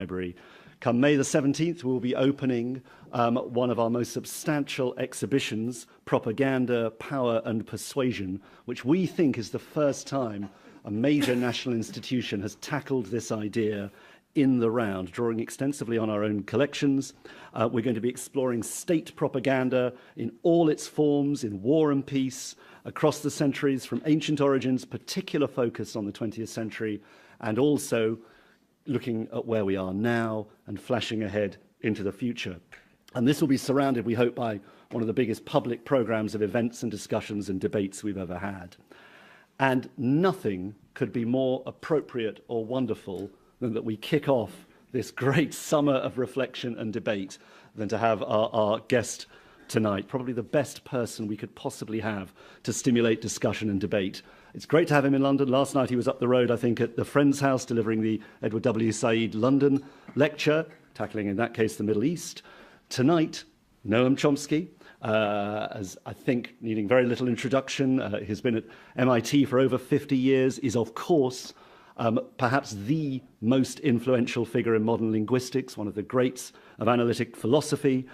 Library. Come May the 17th, we'll be opening one of our most substantial exhibitions, Propaganda, Power and Persuasion, which we think is the first time a major national institution has tackled this idea in the round, drawing extensively on our own collections. We're going to be exploring state propaganda in all its forms, in war and peace, across the centuries, from ancient origins, particular focus on the 20th century, and also looking at where we are now and flashing ahead into the future. And this will be surrounded, we hope, by one of the biggest public programs of events and discussions and debates we've ever had. And nothing could be more appropriate or wonderful than that we kick off this great summer of reflection and debate than to have our guest tonight, probably the best person we could possibly have to stimulate discussion and debate. It's great to have him in London. Last night he was up the road, I think, at the Friends House, delivering the Edward W. Said London lecture, tackling, in that case, the Middle East. Tonight, Noam Chomsky, as I think needing very little introduction, he's been at MIT for over 50 years, is, of course, perhaps the most influential figure in modern linguistics, one of the greats of analytic philosophy.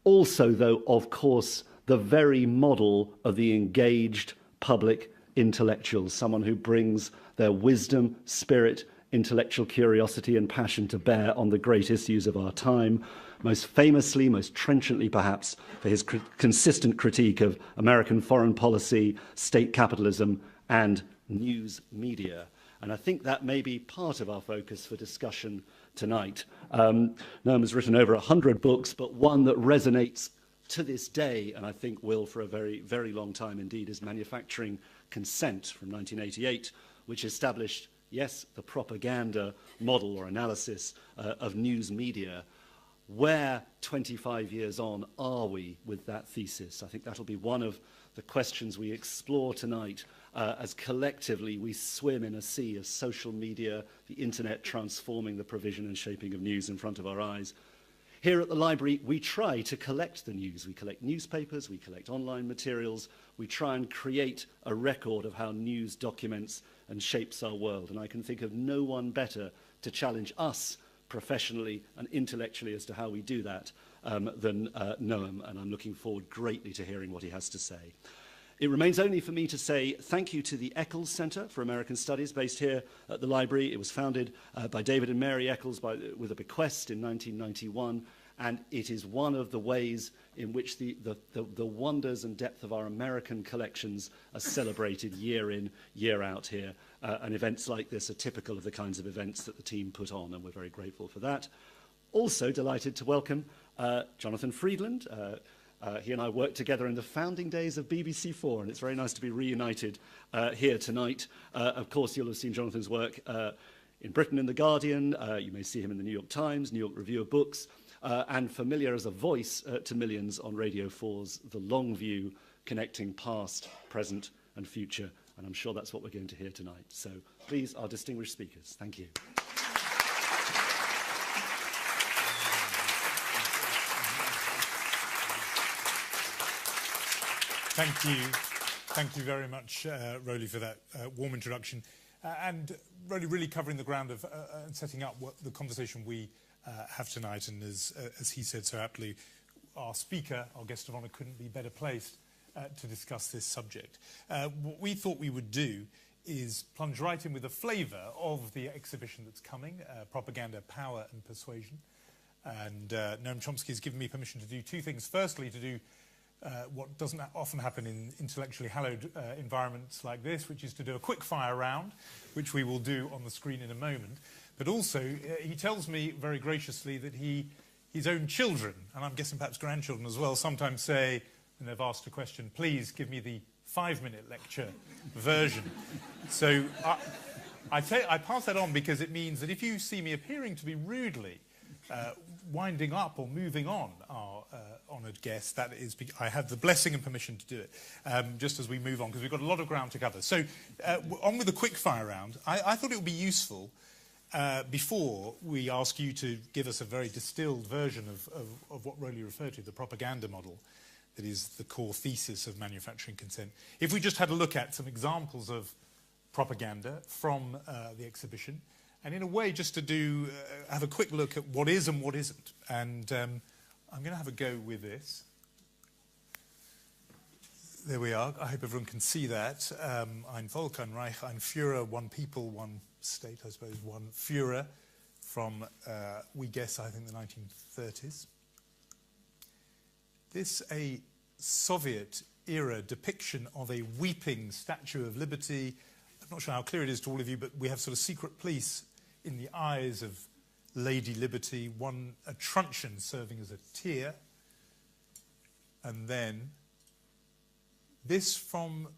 Also, though, of course, the very model of the engaged public intellectuals, someone who brings their wisdom, spirit, intellectual curiosity and passion to bear on the great issues of our time, most famously, most trenchantly perhaps, for his consistent critique of American foreign policy, state capitalism, and news media. And I think that may be part of our focus for discussion tonight. Noam has written over 100 books, but one that resonates to this day, and I think will for a very, very long time indeed, is Manufacturing Consent from 1988, which established, yes, the propaganda model or analysis of news media. Where, 25 years on, are we with that thesis? I think that'll be one of the questions we explore tonight as collectively we swim in a sea of social media, the internet transforming the provision and shaping of news in front of our eyes. Here at the library, we try to collect the news. We collect newspapers, we collect online materials, we try and create a record of how news documents and shapes our world. And I can think of no one better to challenge us professionally and intellectually as to how we do that than Noam, and I'm looking forward greatly to hearing what he has to say. It remains only for me to say thank you to the Eccles Center for American Studies, based here at the library. It was founded by David and Mary Eccles with a bequest in 1991, and it is one of the ways in which the wonders and depth of our American collections are celebrated year in, year out here. And events like this are typical of the kinds of events that the team put on, and we're very grateful for that. Also delighted to welcome Jonathan Freedland. He and I worked together in the founding days of BBC4, and it's very nice to be reunited here tonight. Of course, you'll have seen Jonathan's work in Britain in The Guardian. You may see him in the New York Times, New York Review of Books, and familiar as a voice to millions on Radio 4's The Long View, connecting past, present, and future. And I'm sure that's what we're going to hear tonight. So please, our distinguished speakers, thank you. Thank you. Thank you very much, Roly, for that warm introduction. And Roly really covering the ground of and setting up what the conversation we have tonight. And as he said so aptly, our speaker, our guest of honour, couldn't be better placed to discuss this subject. What we thought we would do is plunge right in with a flavour of the exhibition that's coming, Propaganda, Power and Persuasion. And Noam Chomsky has given me permission to do two things. Firstly, to do what doesn't often happen in intellectually hallowed environments like this, which is to do a quick fire round, which we will do on the screen in a moment. But also, he tells me very graciously that his own children, and I'm guessing perhaps grandchildren as well, sometimes say, when they've asked a question, please give me the 5-minute lecture version. So I pass that on because it means that if you see me appearing to be rudely winding up or moving on our honoured guest, that is, I have the blessing and permission to do it, just as we move on, because we've got a lot of ground to cover. So on with the quick fire round. I thought it would be useful, before we ask you to give us a very distilled version of what Roly referred to, the propaganda model, that is the core thesis of manufacturing consent. If we just had a look at some examples of propaganda from the exhibition, and in a way just to do have a quick look at what is and what isn't. And I'm going to have a go with this. There we are. I hope everyone can see that. Ein Volk, ein Reich, ein Führer, one people, one state, I suppose, one Führer, from, we guess, I think the 1930s. This a Soviet-era depiction of a weeping Statue of Liberty. I'm not sure how clear it is to all of you, but we have sort of secret police in the eyes of Lady Liberty, a truncheon serving as a tear, and then this from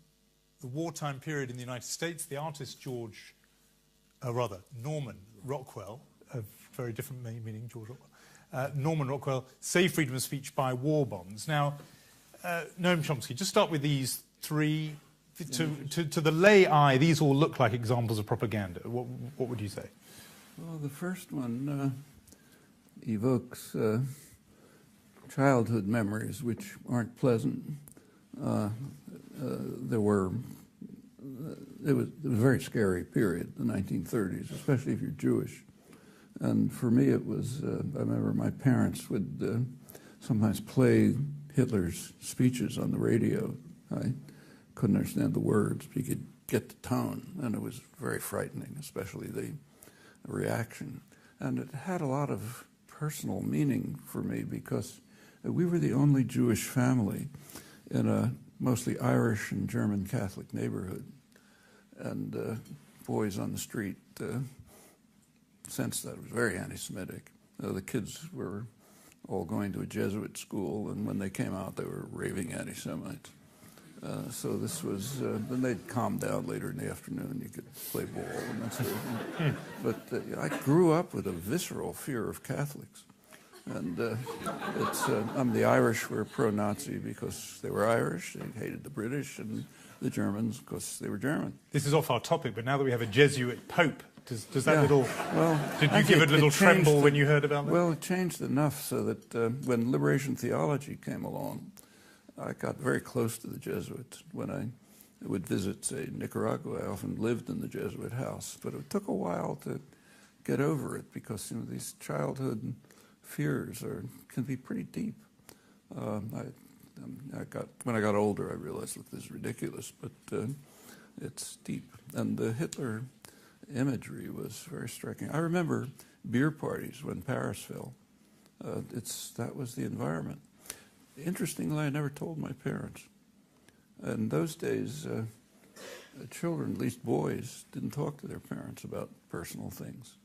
the wartime period in the United States. The artist Norman Rockwell, a very different meaning, George Rockwell. Norman Rockwell, Save Freedom of Speech by War Bonds. Now, Noam Chomsky, just start with these three. To the lay eye, these all look like examples of propaganda. What would you say? Well, the first one evokes childhood memories, which aren't pleasant. It was a very scary period, the 1930s, especially if you're Jewish. And for me, it was, I remember my parents would sometimes play Hitler's speeches on the radio. I couldn't understand the words, but you could get the tone, and it was very frightening, especially the reaction. And it had a lot of personal meaning for me because we were the only Jewish family in a mostly Irish and German Catholic neighborhood. And boys on the street sensed that it was very anti-Semitic. The kids were all going to a Jesuit school, and when they came out, they were raving anti-Semites. So this was, then they'd calm down later in the afternoon. You could play ball and that sort of thing. But I grew up with a visceral fear of Catholics. And the Irish were pro-Nazi because they were Irish. They hated the British, and the Germans because they were German. This is off our topic, but now that we have a Jesuit Pope, does that little... Well, did you give it a little tremble when you heard about that? Well, it changed enough so that when liberation theology came along, I got very close to the Jesuits. When I would visit, say, Nicaragua, I often lived in the Jesuit house. But it took a while to get over it because these childhood fears can be pretty deep. When I got older, I realized, look, this is ridiculous, but it's deep. And the Hitler imagery was very striking. I remember beer parties when Paris fell. That was the environment. Interestingly, I never told my parents. In those days, children, at least boys, didn't talk to their parents about personal things.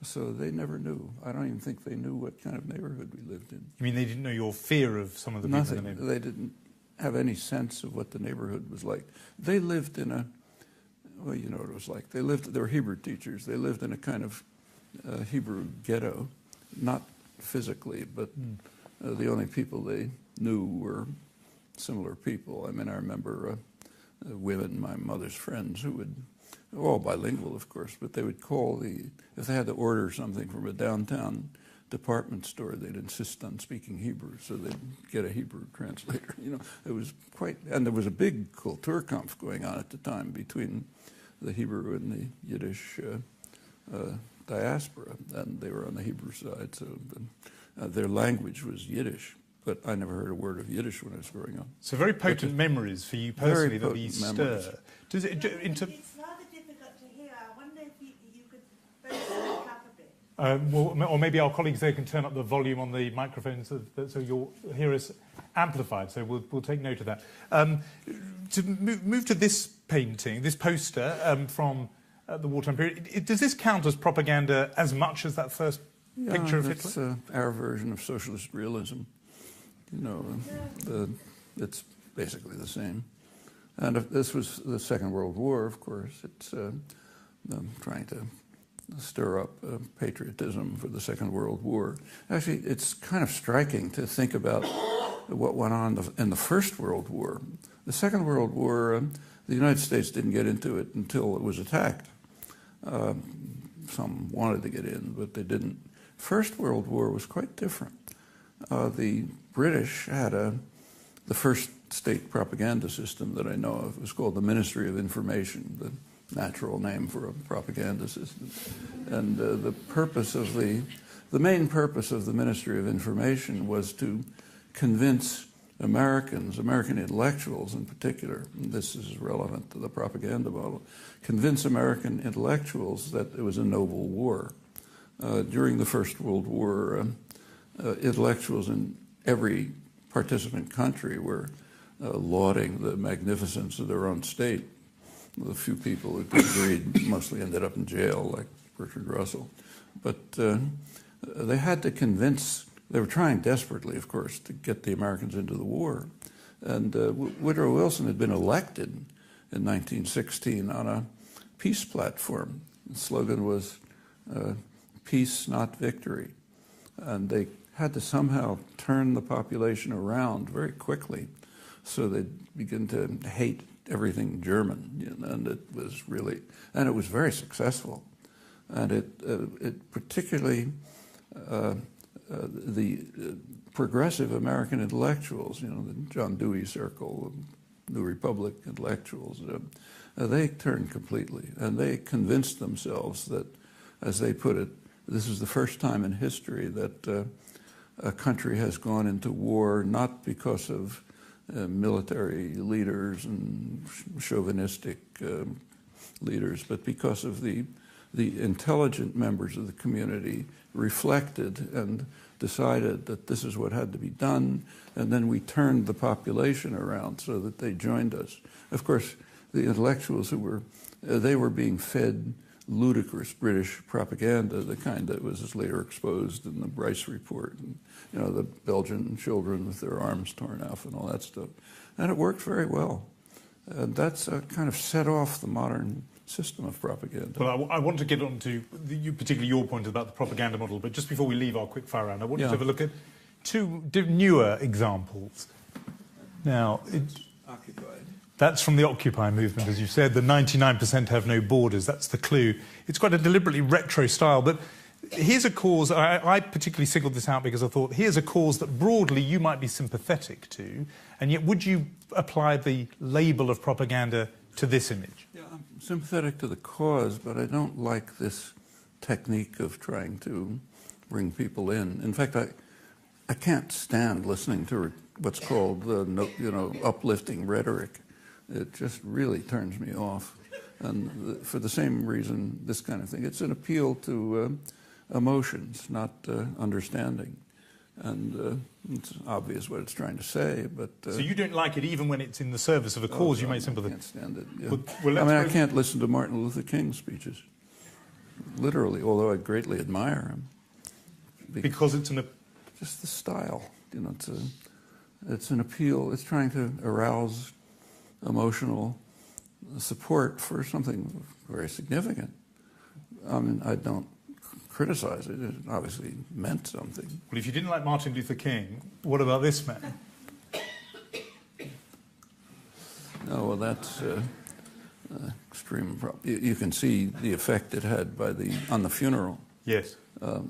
So they never knew. I don't even think they knew what kind of neighborhood we lived in. You mean they didn't know your fear of some of the people in the neighborhood? They didn't have any sense of what the neighborhood was like. They lived in well, you know what it was like. They were Hebrew teachers. They lived in a kind of Hebrew ghetto, not physically, but the only people they knew were similar people. I mean, I remember women, my mother's friends, who would, all bilingual, of course, but they would call if they had to order something from a downtown department store, they'd insist on speaking Hebrew, so they'd get a Hebrew translator. It was and there was a big Kulturkampf going on at the time between the Hebrew and the Yiddish diaspora, and they were on the Hebrew side, so their language was Yiddish. But I never heard a word of Yiddish when I was growing up. So very potent memories for you personally that these stir. It's rather difficult to hear. I wonder if you could both speak up a bit. Or maybe our colleagues there can turn up the volume on the microphone so you'll hear us amplified. So we'll take note of that. To move to this painting, this poster from the wartime period, does this count as propaganda as much as that first picture of Hitler? It's our version of socialist realism. It's basically the same. And if this was the Second World War, of course. It's trying to stir up patriotism for the Second World War. Actually, it's kind of striking to think about what went on in the First World War. The Second World War, the United States didn't get into it until it was attacked. Some wanted to get in, but they didn't. First World War was quite different. The British had the first state propaganda system that I know of. It was called the Ministry of Information. natural name for a propaganda system. And the main purpose of the Ministry of Information was to convince Americans, American intellectuals in particular, and this is relevant to the propaganda model, convince American intellectuals that it was a noble war. During the First World War, intellectuals in every participant country were lauding the magnificence of their own state. The few people who could read mostly ended up in jail, like Bertrand Russell. But they had to convince, they were trying desperately, of course, to get the Americans into the war. And Woodrow Wilson had been elected in 1916 on a peace platform. The slogan was, peace, not victory. And they had to somehow turn the population around very quickly so they'd begin to hate everything German. You know, and it was very successful. And it particularly, the progressive American intellectuals, you know, the John Dewey Circle, New Republic intellectuals, they turned completely. And they convinced themselves that, as they put it, this is the first time in history that a country has gone into war not because of military leaders and chauvinistic leaders, but because of the intelligent members of the community reflected and decided that this is what had to be done, and then we turned the population around so that they joined us. Of course, the intellectuals they were being fed ludicrous British propaganda, the kind that was later exposed in the Bryce Report, and, you know, the Belgian children with their arms torn off and all that stuff. And it worked very well. And that's kind of set off the modern system of propaganda. Well, I want to get on to, particularly your point about the propaganda model, but just before we leave our quick fire round, I want to have a look at two newer examples. Now, Occupied. That's from the Occupy movement, as you said. The 99% have no borders. That's the clue. It's quite a deliberately retro style, but here's a cause. I particularly singled this out because I thought, here's a cause that broadly you might be sympathetic to, and yet would you apply the label of propaganda to this image? Yeah, I'm sympathetic to the cause, but I don't like this technique of trying to bring people in. In fact, I can't stand listening to what's called uplifting rhetoric. It just really turns me off. And for the same reason, this kind of thing. It's an appeal to emotions, not understanding. And it's obvious what it's trying to say, but... so you don't like it even when it's in the service of a cause you may sympathize? I can't stand it. Yeah. I can't listen to Martin Luther King's speeches, literally, although I greatly admire him. Because it's just the style. You know, it's an appeal. It's trying to arouse emotional support for something very significant. I mean, I don't criticize it. It obviously meant something. Well, if you didn't like Martin Luther King, what about this man? No, well, that's extreme. You can see the effect it had on the funeral. Yes.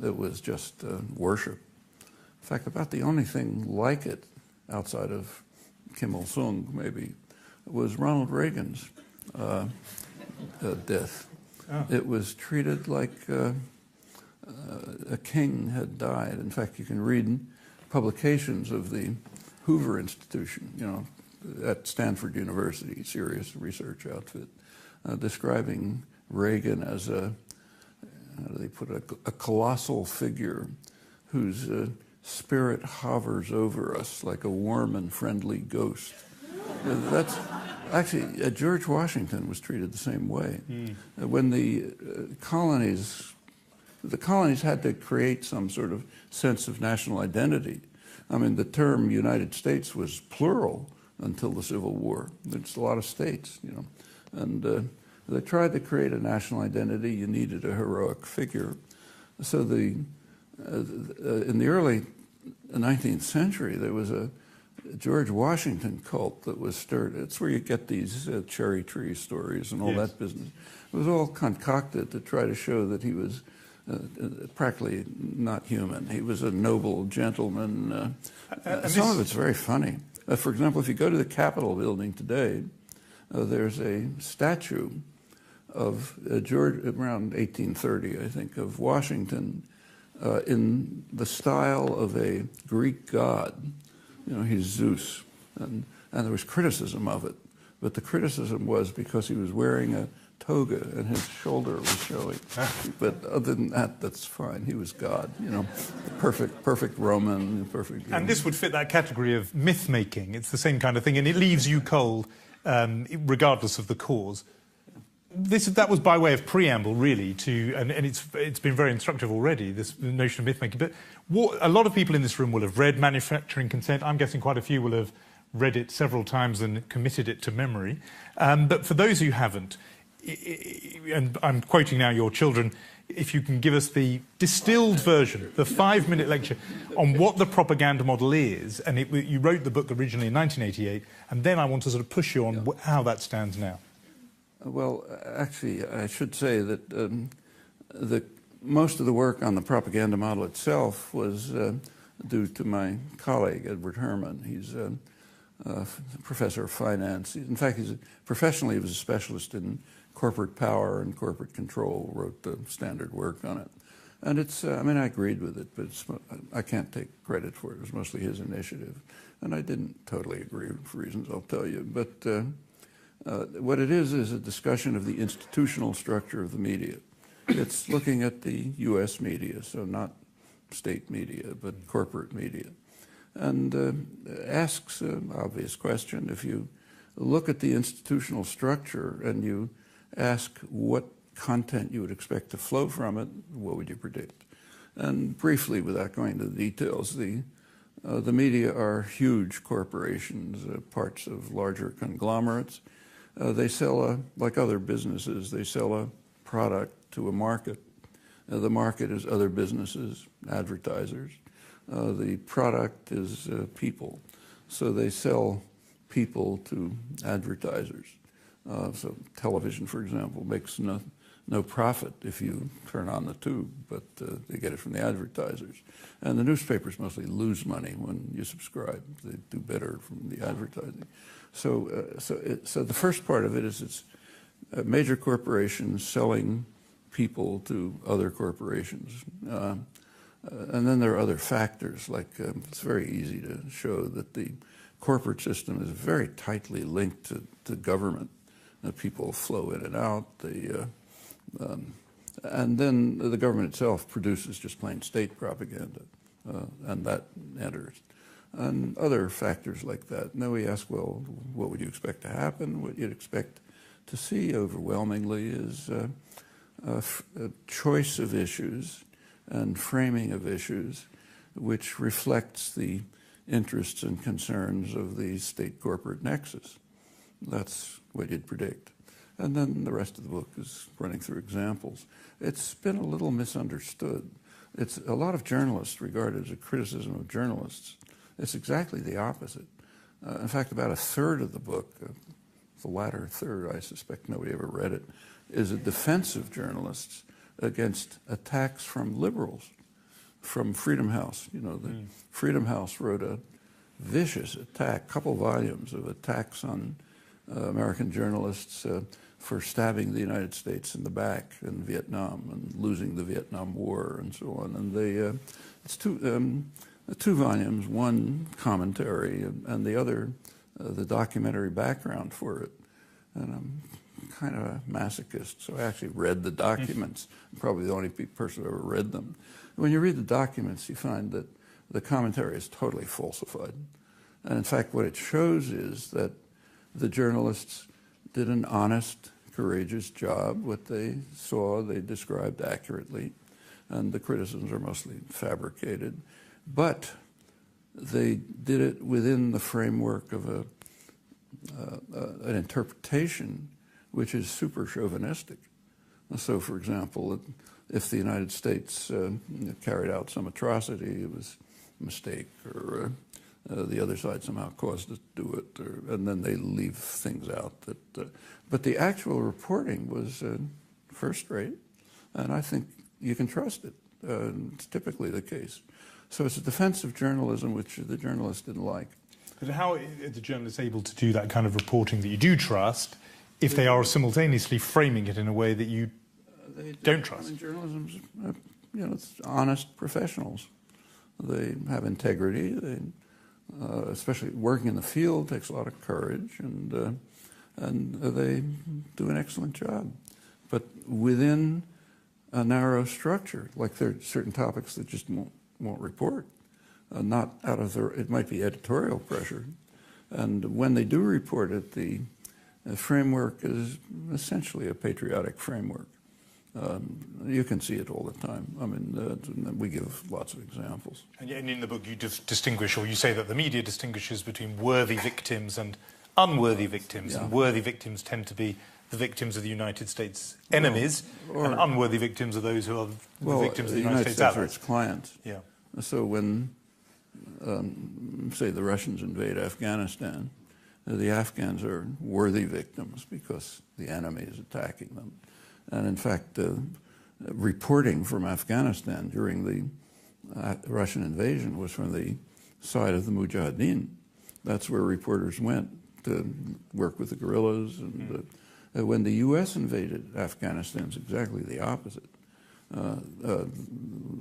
It was just worship. In fact, about the only thing like it outside of Kim Il-sung, maybe, was Ronald Reagan's death. Oh. It was treated like a king had died. In fact, you can read publications of the Hoover Institution, you know, at Stanford University, serious research outfit, describing Reagan as how do they put it, a colossal figure whose spirit hovers over us like a warm and friendly ghost. That's actually, George Washington was treated the same way. When the colonies had to create some sort of sense of national identity. I mean, the term United States was plural until the Civil War. There's a lot of states, you know. And they tried to create a national identity. You needed a heroic figure. So in the early 19th century, there was a George Washington cult that was stirred. It's where you get these cherry tree stories and all that business. It was all concocted to try to show that he was practically not human. He was a noble gentleman. Some of it's very funny. For example, if you go to the Capitol building today, there's a statue of George, around 1830, I think, of Washington in the style of a Greek god. You know, he's Zeus, and there was criticism of it. But the criticism was because he was wearing a toga and his shoulder was showing. But other than that, that's fine. He was God, you know, perfect Roman, perfect. And this would fit that category of myth making. It's the same kind of thing, and it leaves you cold, regardless of the cause. That was by way of preamble, really, to, and it's been very instructive already, this notion of myth making. But a lot of people in this room will have read Manufacturing Consent. I'm guessing quite a few will have read it several times and committed it to memory. But for those who haven't, and I'm quoting now your children, if you can give us the distilled version, the 5-minute lecture on what the propaganda model is, and you wrote the book originally in 1988, and then I want to sort of push you on how that stands now. Well, actually, I should say that most of the work on the propaganda model itself was due to my colleague, Edward Herman. He's a professor of finance. In fact, professionally, he was a specialist in corporate power and corporate control, wrote the standard work on it. And it's, I mean, I agreed with it, but I can't take credit for it. It was mostly his initiative. And I didn't totally agree for reasons I'll tell you. But what it is a discussion of the institutional structure of the media. It's looking at the U.S. media, so not state media, but corporate media. And asks an obvious question. If you look at the institutional structure and you ask what content you would expect to flow from it, what would you predict? And briefly, without going into the details, the media are huge corporations, parts of larger conglomerates. They sell, like other businesses, they sell a product to a market. The market is other businesses, advertisers. The product is people. So they sell people to advertisers. So television, for example, makes no profit if you turn on the tube, but they get it from the advertisers. And the newspapers mostly lose money when you subscribe. They do better from the advertising. So the first part of it is it's major corporations selling people to other corporations. And then there are other factors, like it's very easy to show that the corporate system is very tightly linked to government. People flow in and out. And then the government itself produces just plain state propaganda, and that enters. And other factors like that. And then we ask, well, what would you expect to happen? What you'd expect to see overwhelmingly is a choice of issues and framing of issues which reflects the interests and concerns of the state-corporate nexus. That's what you'd predict. And then the rest of the book is running through examples. It's been a little misunderstood. It's a lot of journalists regard it as a criticism of journalists. It's exactly the opposite. In fact, about a third of the book, the latter third, I suspect nobody ever read it, is a defense of journalists against attacks from liberals, from Freedom House. You know, the Freedom House wrote a vicious attack, couple volumes of attacks on American journalists for stabbing the United States in the back in Vietnam and losing the Vietnam War and so on. And it's two volumes, one commentary and the other the documentary background for it. And I'm kind of a masochist, so I actually read the documents. I'm probably the only person who ever read them. When you read the documents, you find that the commentary is totally falsified. And in fact, what it shows is that the journalists did an honest, courageous job. What they saw, they described accurately, and the criticisms are mostly fabricated. But they did it within the framework of an interpretation which is super chauvinistic. So, for example, if the United States carried out some atrocity, it was a mistake, or the other side somehow caused it to do it, and then they leave things out. But the actual reporting was first-rate, and I think you can trust it. It's typically the case. So it's a defense of journalism which the journalists didn't like. But how are the journalists able to do that kind of reporting that you do trust if they are simultaneously framing it in a way that you don't trust. I mean, journalism's, it's honest professionals. They have integrity. They, especially working in the field, takes a lot of courage, and they do an excellent job. But within a narrow structure, like there are certain topics that just won't report, not out of their, it might be editorial pressure. And when they do report it, the framework is essentially a patriotic framework. You can see it all the time. I mean, we give lots of examples. And in the book you distinguish, or you say that the media distinguishes between worthy victims and unworthy victims, and worthy victims tend to be the victims of the United States enemies, and unworthy victims are those who are the victims of the United States allies. Or its clients. Yeah. So when, say, the Russians invade Afghanistan, the Afghans are worthy victims because the enemy is attacking them. And in fact, reporting from Afghanistan during the Russian invasion was from the side of the Mujahideen. That's where reporters went to work with the guerrillas. And when the U.S. invaded Afghanistan, it's exactly the opposite.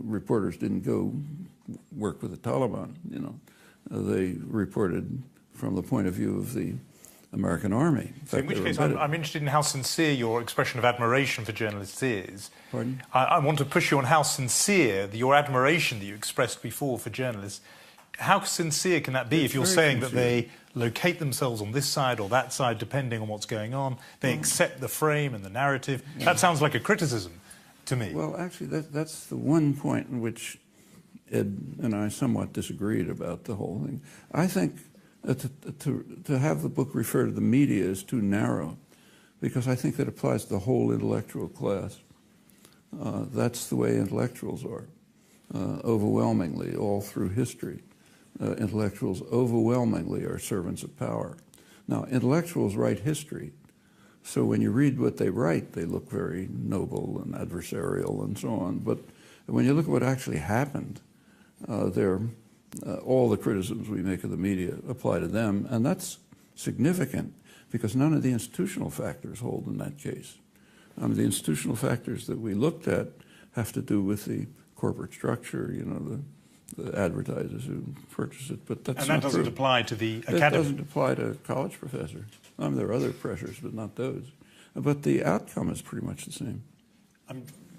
Reporters didn't go work with the Taliban, They reported from the point of view of the American army. So in which case, I'm interested in how sincere your expression of admiration for journalists is. Pardon? I want to push you on how sincere your admiration that you expressed before for journalists. How sincere can that be if you're saying that they locate themselves on this side or that side, depending on what's going on? They accept the frame and the narrative. Yeah. That sounds like a criticism to me. Well, actually, that's the one point in which Ed and I somewhat disagreed about the whole thing. I think to have the book refer to the media is too narrow, because I think that applies to the whole intellectual class. That's the way intellectuals are, overwhelmingly, all through history. Intellectuals overwhelmingly are servants of power. Now, intellectuals write history, so when you read what they write, they look very noble and adversarial and so on. But when you look at what actually happened, all the criticisms we make of the media apply to them, and that's significant because none of the institutional factors hold in that case. The institutional factors that we looked at have to do with the corporate structure, the advertisers who purchase it, but that's not true. And that doesn't apply to the academy? It doesn't apply to college professors. There are other pressures, but not those. But the outcome is pretty much the same.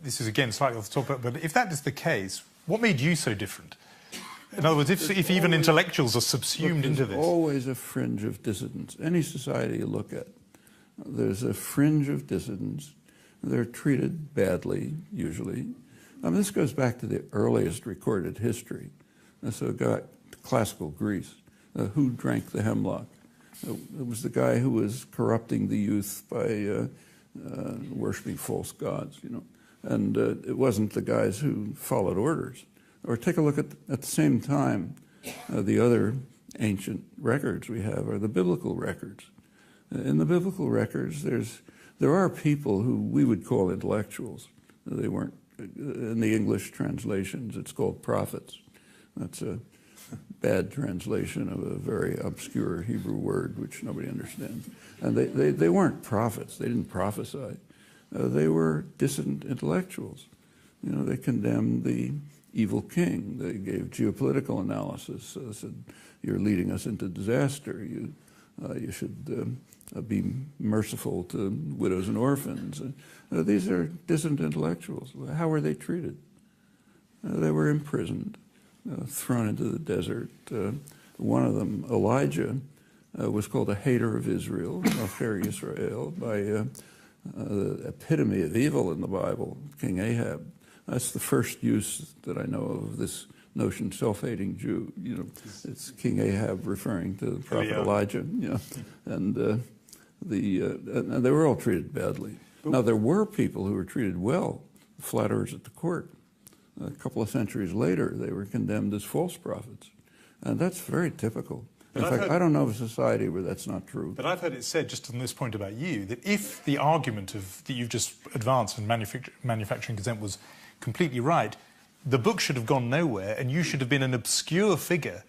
This is, again, slightly off the topic, but if that is the case, what made you so different? In other words, if even intellectuals are subsumed into this. There's always a fringe of dissidents. Any society you look at, there's a fringe of dissidents. They're treated badly, usually. This goes back to the earliest recorded history. So classical Greece. Who drank the hemlock? It was the guy who was corrupting the youth by worshiping false gods, And it wasn't the guys who followed orders. Or take a look at the same time, the other ancient records we have are the biblical records. In the biblical records, there are people who we would call intellectuals. They weren't, in the English translations, it's called prophets. That's a bad translation of a very obscure Hebrew word which nobody understands. And they weren't prophets. They didn't prophesy. They were dissident intellectuals. They condemned the evil king. They gave geopolitical analysis. Said, you're leading us into disaster. You should be merciful to widows and orphans. These are dissident intellectuals. How were they treated? They were imprisoned, thrown into the desert. One of them, Elijah, was called a hater of Israel, Ocher Yisrael, by the epitome of evil in the Bible, King Ahab. That's the first use that I know of this notion, self-hating Jew. It's King Ahab referring to the prophet Elijah. And they were all treated badly. Now, there were people who were treated well, flatterers at the court. A couple of centuries later, they were condemned as false prophets. And that's very typical. In fact, I don't know of a society where that's not true. But I've heard it said, just on this point about you, that if the argument that you've just advanced in manufacturing consent was completely right, the book should have gone nowhere and you should have been an obscure figure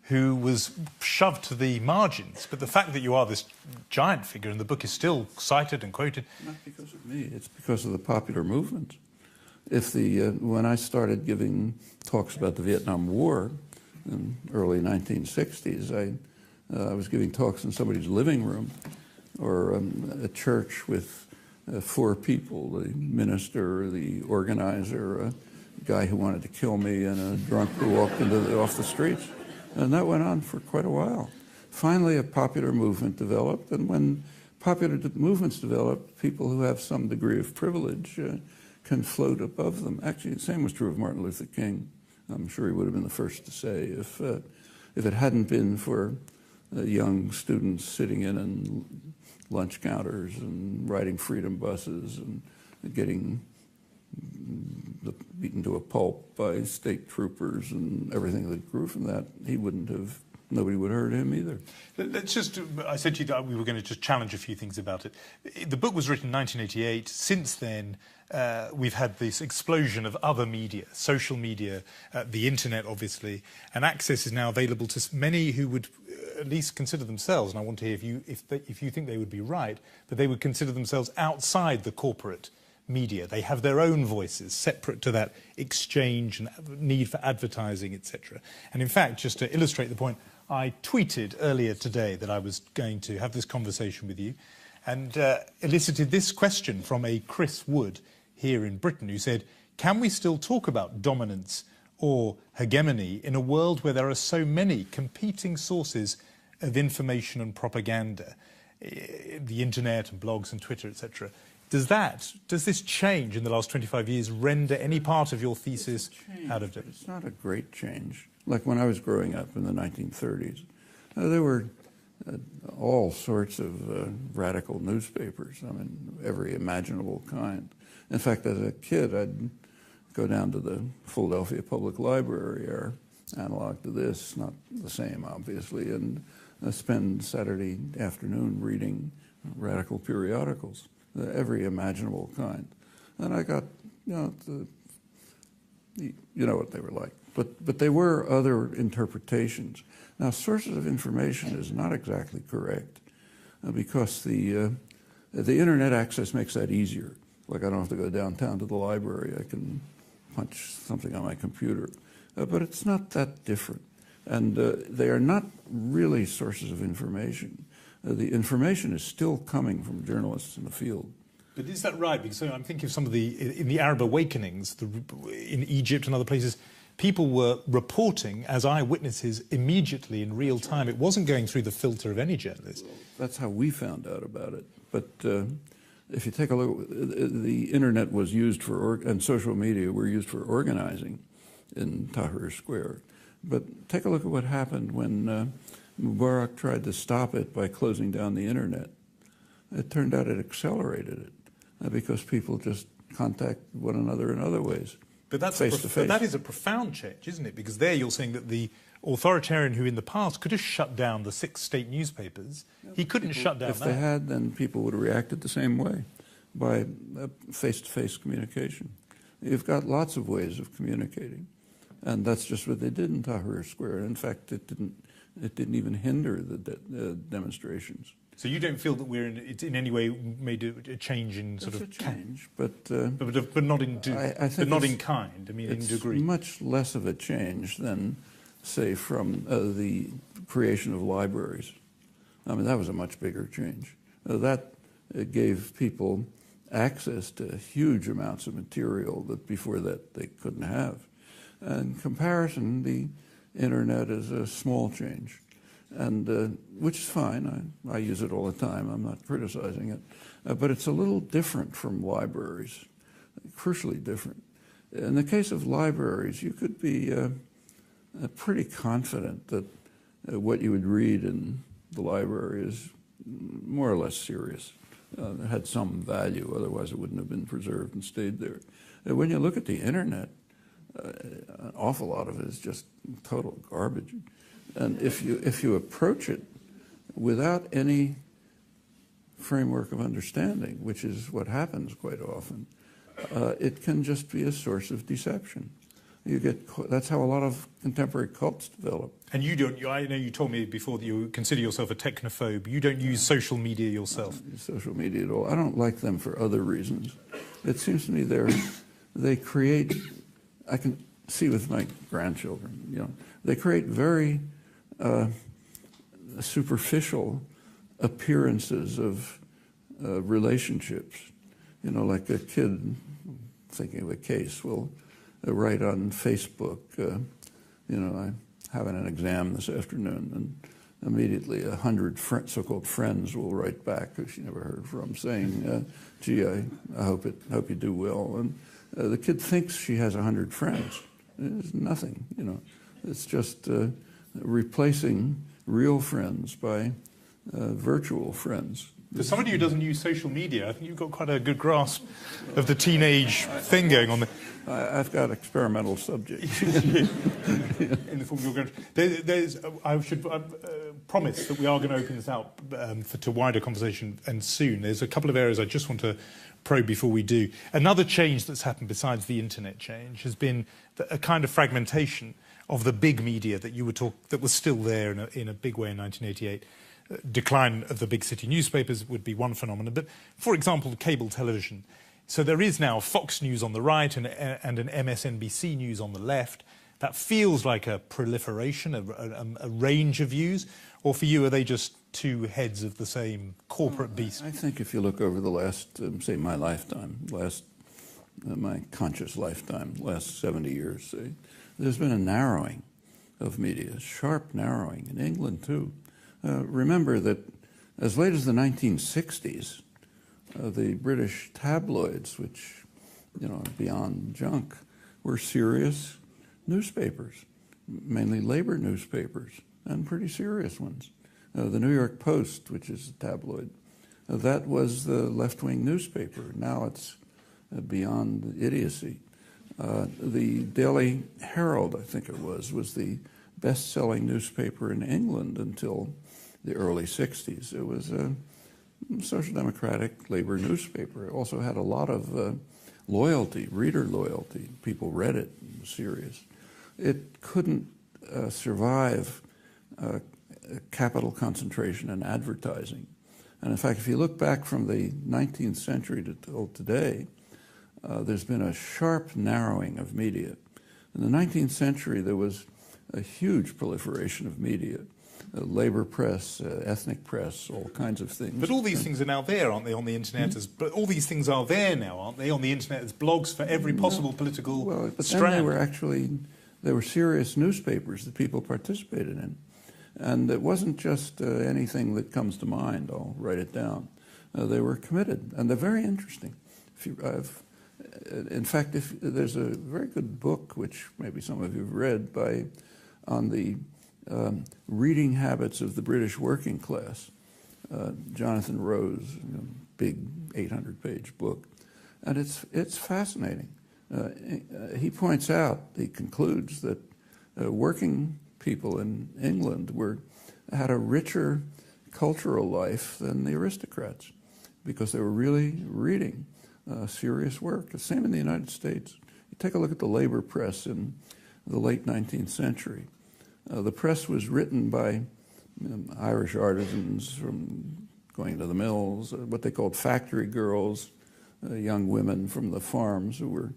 who was shoved to the margins. But the fact that you are this giant figure and the book is still cited and quoted... Not because of me, it's because of the popular movement. When I started giving talks about the Vietnam War in early 1960s, I was giving talks in somebody's living room or a church with 4 people, the minister, the organizer, a guy who wanted to kill me, and a drunk who walked off the streets. And that went on for quite a while. Finally, a popular movement developed, and when popular movements develop, people who have some degree of privilege can float above them. Actually, the same was true of Martin Luther King. I'm sure he would have been the first to say, if it hadn't been for young students sitting in lunch counters and riding freedom buses and getting beaten to a pulp by state troopers and everything that grew from that, nobody would have heard him either. Let's just, I said to you that we were going to just challenge a few things about it. The book was written in 1988. Since then, we've had this explosion of other media, social media, the internet, obviously, and access is now available to many who would at least consider themselves, and I want to hear if you think they would be right, but they would consider themselves outside the corporate media. They have their own voices, separate to that exchange and need for advertising, etc. And in fact, just to illustrate the point, I tweeted earlier today that I was going to have this conversation with you and elicited this question from a Chris Wood here in Britain who said, can we still talk about dominance or hegemony in a world where there are so many competing sources of information and propaganda, the internet and blogs and Twitter, etc.? Does this change in the last 25 years render any part of your thesis out of date? It's not a great change. Like when I was growing up in the 1930s, there were all sorts of radical newspapers, I mean, every imaginable kind. In fact, as a kid, I'd go down to the Philadelphia Public Library, or analog to this, not the same, obviously, and spend Saturday afternoon reading radical periodicals. Every imaginable kind. And I got, you know what they were like. But they were other interpretations. Now, sources of information is not exactly correct because the internet access makes that easier. Like I don't have to go downtown to the library. I can punch something on my computer. But it's not that different. And they are not really sources of information. The information is still coming from journalists in the field. But is that right? Because I'm thinking of some of in the Arab awakenings, in Egypt and other places, people were reporting as eyewitnesses immediately in real time. It wasn't going through the filter of any journalist. Well, that's how we found out about it. But if you take a look, the internet was used and social media were used for organizing in Tahrir Square. But take a look at what happened when Mubarak tried to stop it by closing down the internet. It turned out it accelerated it because people just contact one another in other ways. But that's face to face. That is a profound change, isn't it? Because there you're saying that the authoritarian who in the past could have shut down the 6 state newspapers, he couldn't shut down that. If they had, then people would have reacted the same way, by face-to-face communication. You've got lots of ways of communicating, and that's just what they did in Tahrir Square. In fact, it didn't even hinder the demonstrations. So you don't feel that it's in any way made a change in sort of... It's a change, but not in not in kind. I mean, in degree. It's much less of a change than, say, from the creation of libraries. I mean, that was a much bigger change. That gave people access to huge amounts of material that before that they couldn't have. In comparison, the internet is a small change, and which is fine. I use it all the time. I'm not criticizing it. But it's a little different from libraries, crucially different. In the case of libraries, you could be pretty confident that what you would read in the library is more or less serious. It had some value, otherwise it wouldn't have been preserved and stayed there. When you look at the internet, an awful lot of it is just total garbage. And if you approach it without any framework of understanding, which is what happens quite often, it can just be a source of deception. That's how a lot of contemporary cults develop. And you don't, I know you told me before that you consider yourself a technophobe. You don't use social media yourself. I don't use social media at all. I don't like them for other reasons. It seems to me they create, I can see with my grandchildren, they create very superficial appearances of relationships. Like a kid, thinking of a case, will write on Facebook, I'm having an exam this afternoon, and immediately 100 so-called friends will write back who she never heard from, saying, gee, I hope you do well. And the kid thinks she has 100 friends. It's nothing, It's just replacing real friends by virtual friends. For somebody who doesn't use social media, I think you've got quite a good grasp of the teenage thing going on there. I've got experimental subjects. In the form of your I should promise that we are going to open this out to wider conversation and soon. There's a couple of areas I just want to probe before we do. Another change that's happened besides the internet change has been a kind of fragmentation of the big media that was still there in a big way in 1988. Decline of the big city newspapers would be one phenomenon, but for example, cable television. So there is now Fox News on the right and an MSNBC News on the left. That feels like a proliferation, a range of views. Or for you, are they just two heads of the same corporate beast? I think if you look over the last, say, my lifetime, my conscious lifetime, last 70 years, say, there's been a narrowing of media, sharp narrowing, in England too. Remember that as late as the 1960s, the British tabloids, which, are beyond junk, were serious newspapers, mainly labor newspapers, and pretty serious ones. The New York Post, which is a tabloid, that was the left-wing newspaper. Now it's beyond idiocy. The Daily Herald, I think it was the best-selling newspaper in England until the early 60s. It was a social democratic labor newspaper. It also had a lot of loyalty, reader loyalty. People read it. It was serious. It couldn't survive capital concentration and advertising. And in fact, if you look back from the 19th century till today, there's been a sharp narrowing of media. In the 19th century, there was a huge proliferation of media, labor press, ethnic press, all kinds of things. But all these things are now there, aren't they, on the internet? But all these things are there now, aren't they, on the internet as blogs for every possible political strand? Then they were serious newspapers that people participated in. And it wasn't just anything that comes to mind. I'll write it down. They were committed, and they're very interesting. In fact, there's a very good book, which maybe some of you have read, on the reading habits of the British working class. Jonathan Rose, big 800-page book, and it's fascinating. He points out, he concludes that working people in England had a richer cultural life than the aristocrats because they were really reading serious work. The same in the United States. You take a look at the labor press in the late 19th century. The press was written by Irish artisans from going to the mills, what they called factory girls, young women from the farms who were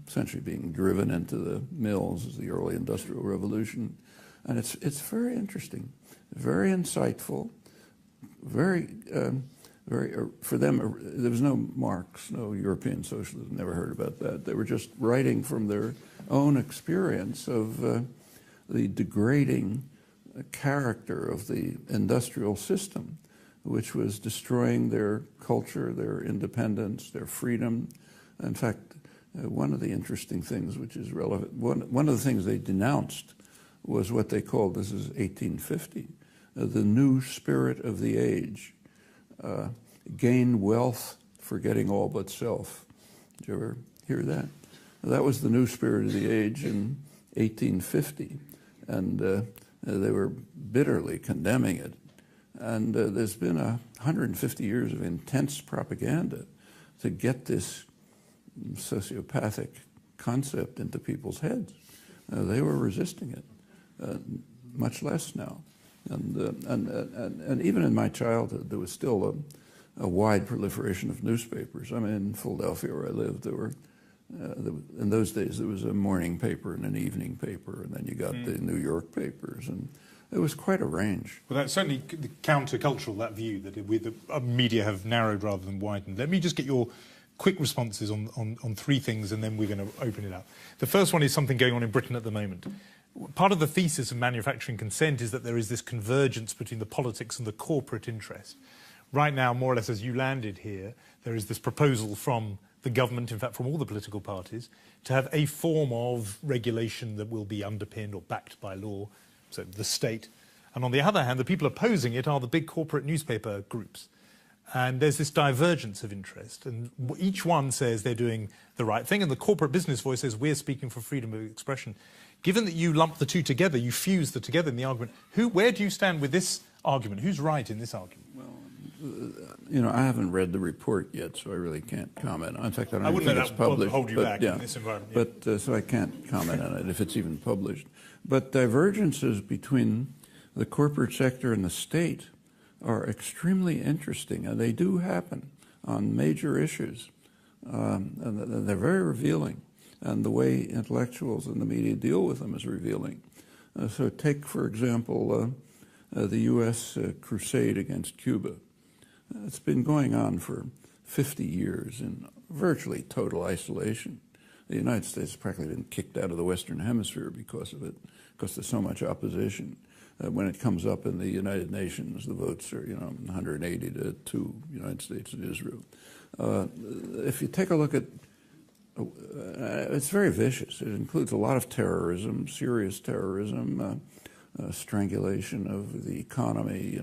essentially being driven into the mills as the early Industrial Revolution. And it's very interesting, very insightful, very for them, there was no Marx, no European socialism, never heard about that. They were just writing from their own experience of the degrading character of the industrial system, which was destroying their culture, their independence, their freedom. In fact, one of the interesting things which is relevant, one of the things they denounced was what they called, this is 1850, the new spirit of the age. Gain wealth, forgetting all but self. Did you ever hear that? That was the new spirit of the age in 1850, and they were bitterly condemning it. And there's been 150 years of intense propaganda to get this sociopathic concept into people's heads. They were resisting it, much less now. And even in my childhood, there was still a wide proliferation of newspapers. I mean, in Philadelphia, where I lived, in those days, there was a morning paper and an evening paper, and then you got the New York papers, and it was quite a range. Well, that's certainly countercultural, that view that the media have narrowed rather than widened. Let me just get your quick responses on three things, and then we're going to open it up. The first one is something going on in Britain at the moment. Part of the thesis of manufacturing consent is that there is this convergence between the politics and the corporate interest. Right now, more or less as you landed here, there is this proposal from the government, in fact from all the political parties, to have a form of regulation that will be underpinned or backed by law, so the state. And on the other hand, the people opposing it are the big corporate newspaper groups. And there's this divergence of interest. And each one says they're doing the right thing. And the corporate business voice says we're speaking for freedom of expression. Given that you lump the two together, you fuse them together in the argument, where do you stand with this argument? Who's right in this argument? Well, I haven't read the report yet, so I really can't comment. In fact, I don't think it's published. I wouldn't hold you back in this environment. Yeah. But so I can't comment on it if it's even published. But divergences between the corporate sector and the state are extremely interesting, and they do happen on major issues. And they're very revealing, and the way intellectuals and the media deal with them is revealing. So take, for example, the U.S. crusade against Cuba. It's been going on for 50 years in virtually total isolation. The United States has practically been kicked out of the Western Hemisphere because of it, because there's so much opposition. When it comes up in the United Nations, the votes are, 180 to 2, United States and Israel. If you take a look at, it's very vicious. It includes a lot of terrorism, serious terrorism, strangulation of the economy,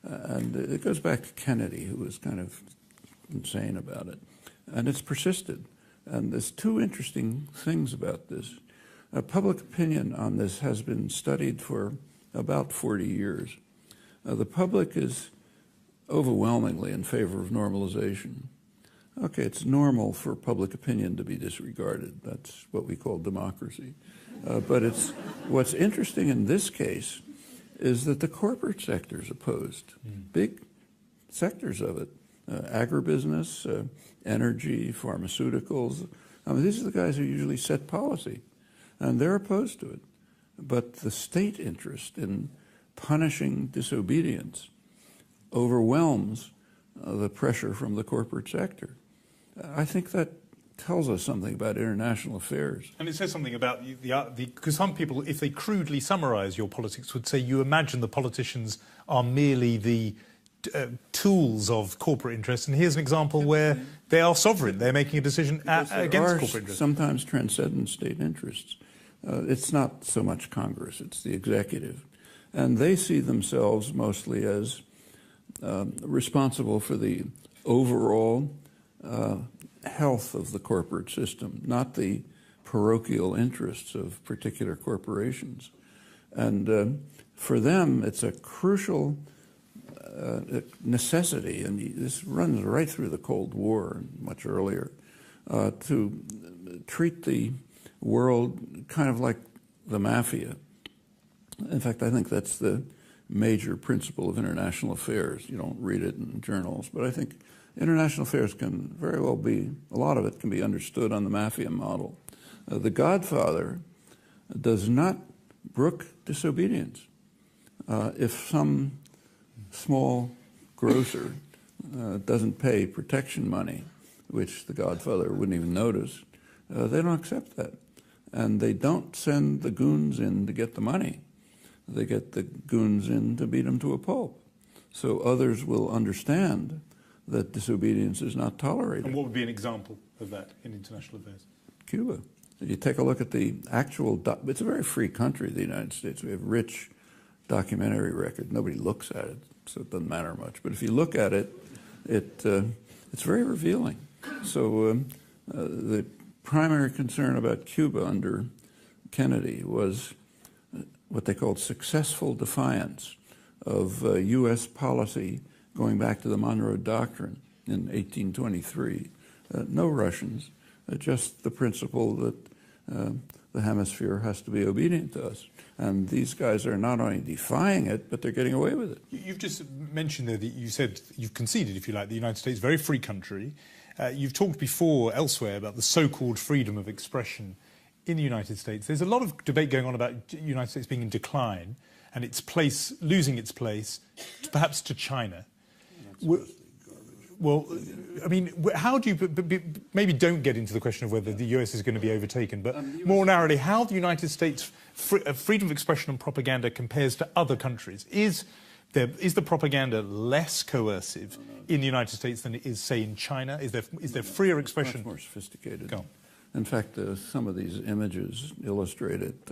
and it goes back to Kennedy, who was kind of insane about it. And it's persisted. And there's two interesting things about this. Public opinion on this has been studied for about 40 years. The public is overwhelmingly in favor of normalization. Okay, it's normal for public opinion to be disregarded. That's what we call democracy. But what's interesting in this case is that the corporate sector is opposed. Big sectors of it. Agribusiness, energy, pharmaceuticals. I mean, these are the guys who usually set policy, and they're opposed to it. But the state interest in punishing disobedience overwhelms the pressure from the corporate sector. I think that tells us something about international affairs. And it says something about because some people, if they crudely summarize your politics, would say you imagine the politicians are merely the tools of corporate interests. And here's an example where they are sovereign. They're making a decision against corporate interests. Sometimes transcendent state interests. It's not so much Congress, it's the executive. And they see themselves mostly as responsible for the overall health of the corporate system, not the parochial interests of particular corporations. And for them, it's a crucial necessity, and this runs right through the Cold War and much earlier, to treat the world kind of like the mafia. In fact, I think that's the major principle of international affairs. You don't read it in journals, but I think international affairs can very well be, a lot of it can be understood on the mafia model. The Godfather does not brook disobedience. If some small grocer doesn't pay protection money, which the Godfather wouldn't even notice, they don't accept that. And they don't send the goons in to get the money. They get the goons in to beat them to a pulp. So others will understand that disobedience is not tolerated. And what would be an example of that in international affairs? Cuba. You take a look at the actual, it's a very free country, the United States. We have rich documentary record. Nobody looks at it, so it doesn't matter much. But if you look at it, it's very revealing. So the primary concern about Cuba under Kennedy was what they called successful defiance of U.S. policy going back to the Monroe Doctrine in 1823. No Russians, just the principle that the hemisphere has to be obedient to us. And these guys are not only defying it, but they're getting away with it. You've just mentioned there that you said you've conceded, if you like, the United States, very free country. You've talked before elsewhere about the so-called freedom of expression in the United States. There's a lot of debate going on about the United States being in decline and its place, losing its place, perhaps to China. Well, I mean, how do you, maybe don't get into the question of whether the US is going to be overtaken, but more narrowly, how the United States freedom of expression and propaganda compares to other countries? Is the propaganda less coercive in the United States than it is, say, in China? Is there freer expression? Much more sophisticated. Go on. In fact, some of these images illustrate it.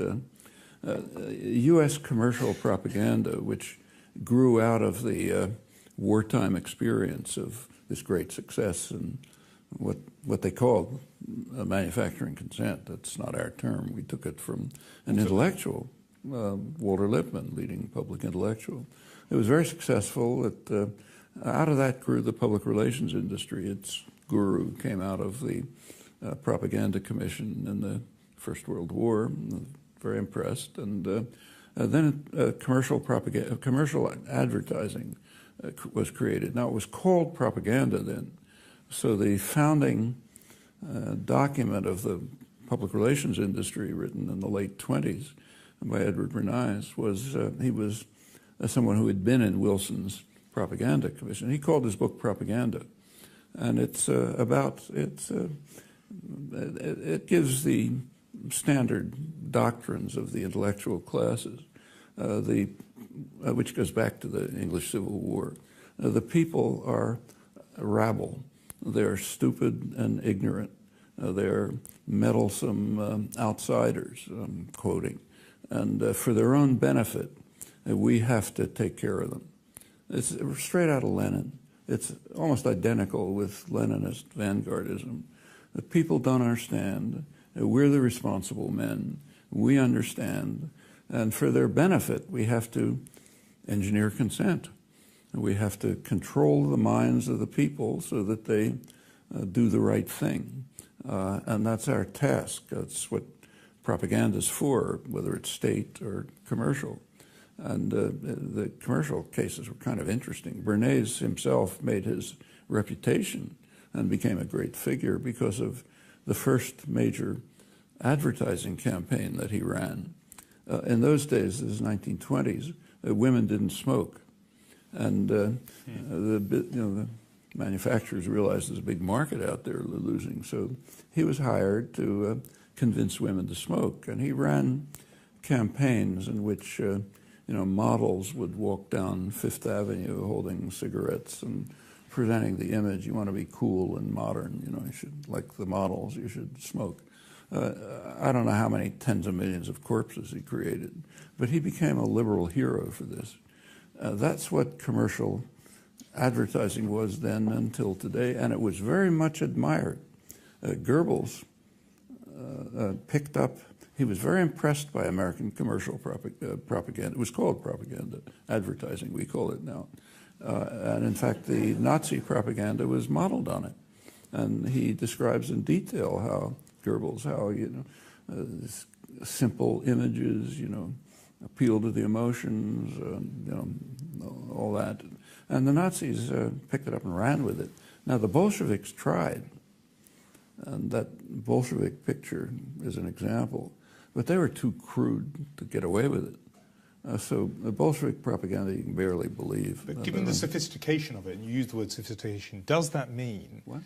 U.S. commercial propaganda, which grew out of the wartime experience of this great success and what they called manufacturing consent. That's not our term. We took it from an intellectual, Walter Lippmann, leading public intellectual. It was very successful. Out of that grew the public relations industry. Its guru came out of the propaganda commission in the First World War. Very impressed. And then commercial advertising was created. Now, it was called propaganda then. So the founding document of the public relations industry, written in the late 20s by Edward Bernays, was he was someone who had been in Wilson's propaganda commission. He called his book Propaganda, and it gives the standard doctrines of the intellectual classes, which goes back to the English Civil War. The people are rabble. They're stupid and ignorant. They're meddlesome outsiders, I'm quoting. And for their own benefit, we have to take care of them. It's straight out of Lenin. It's almost identical with Leninist vanguardism. The people don't understand. We're the responsible men. We understand. And for their benefit, we have to engineer consent. We have to control the minds of the people so that they do the right thing. And that's our task. That's what propaganda is for, whether it's state or commercial. And the commercial cases were kind of interesting. Bernays himself made his reputation and became a great figure because of the first major advertising campaign that he ran. In those days, this is 1920s, women didn't smoke. And the manufacturers realized there's a big market out there they're losing. So he was hired to convince women to smoke. And he ran campaigns in which models would walk down Fifth Avenue holding cigarettes and presenting the image. You want to be cool and modern. You should, like the models, you should smoke. I don't know how many tens of millions of corpses he created, but he became a liberal hero for this. That's what commercial advertising was then until today, and it was very much admired. Goebbels picked up, he was very impressed by American commercial propaganda. It was called propaganda, advertising, we call it now. And in fact, the Nazi propaganda was modeled on it. And he describes in detail how Goebbels, simple images, appeal to the emotions, all that. And the Nazis picked it up and ran with it. Now, the Bolsheviks tried, and that Bolshevik picture is an example, but they were too crude to get away with it. So the Bolshevik propaganda you can barely believe. But given the sophistication of it, and you used the word sophistication, does that mean... What?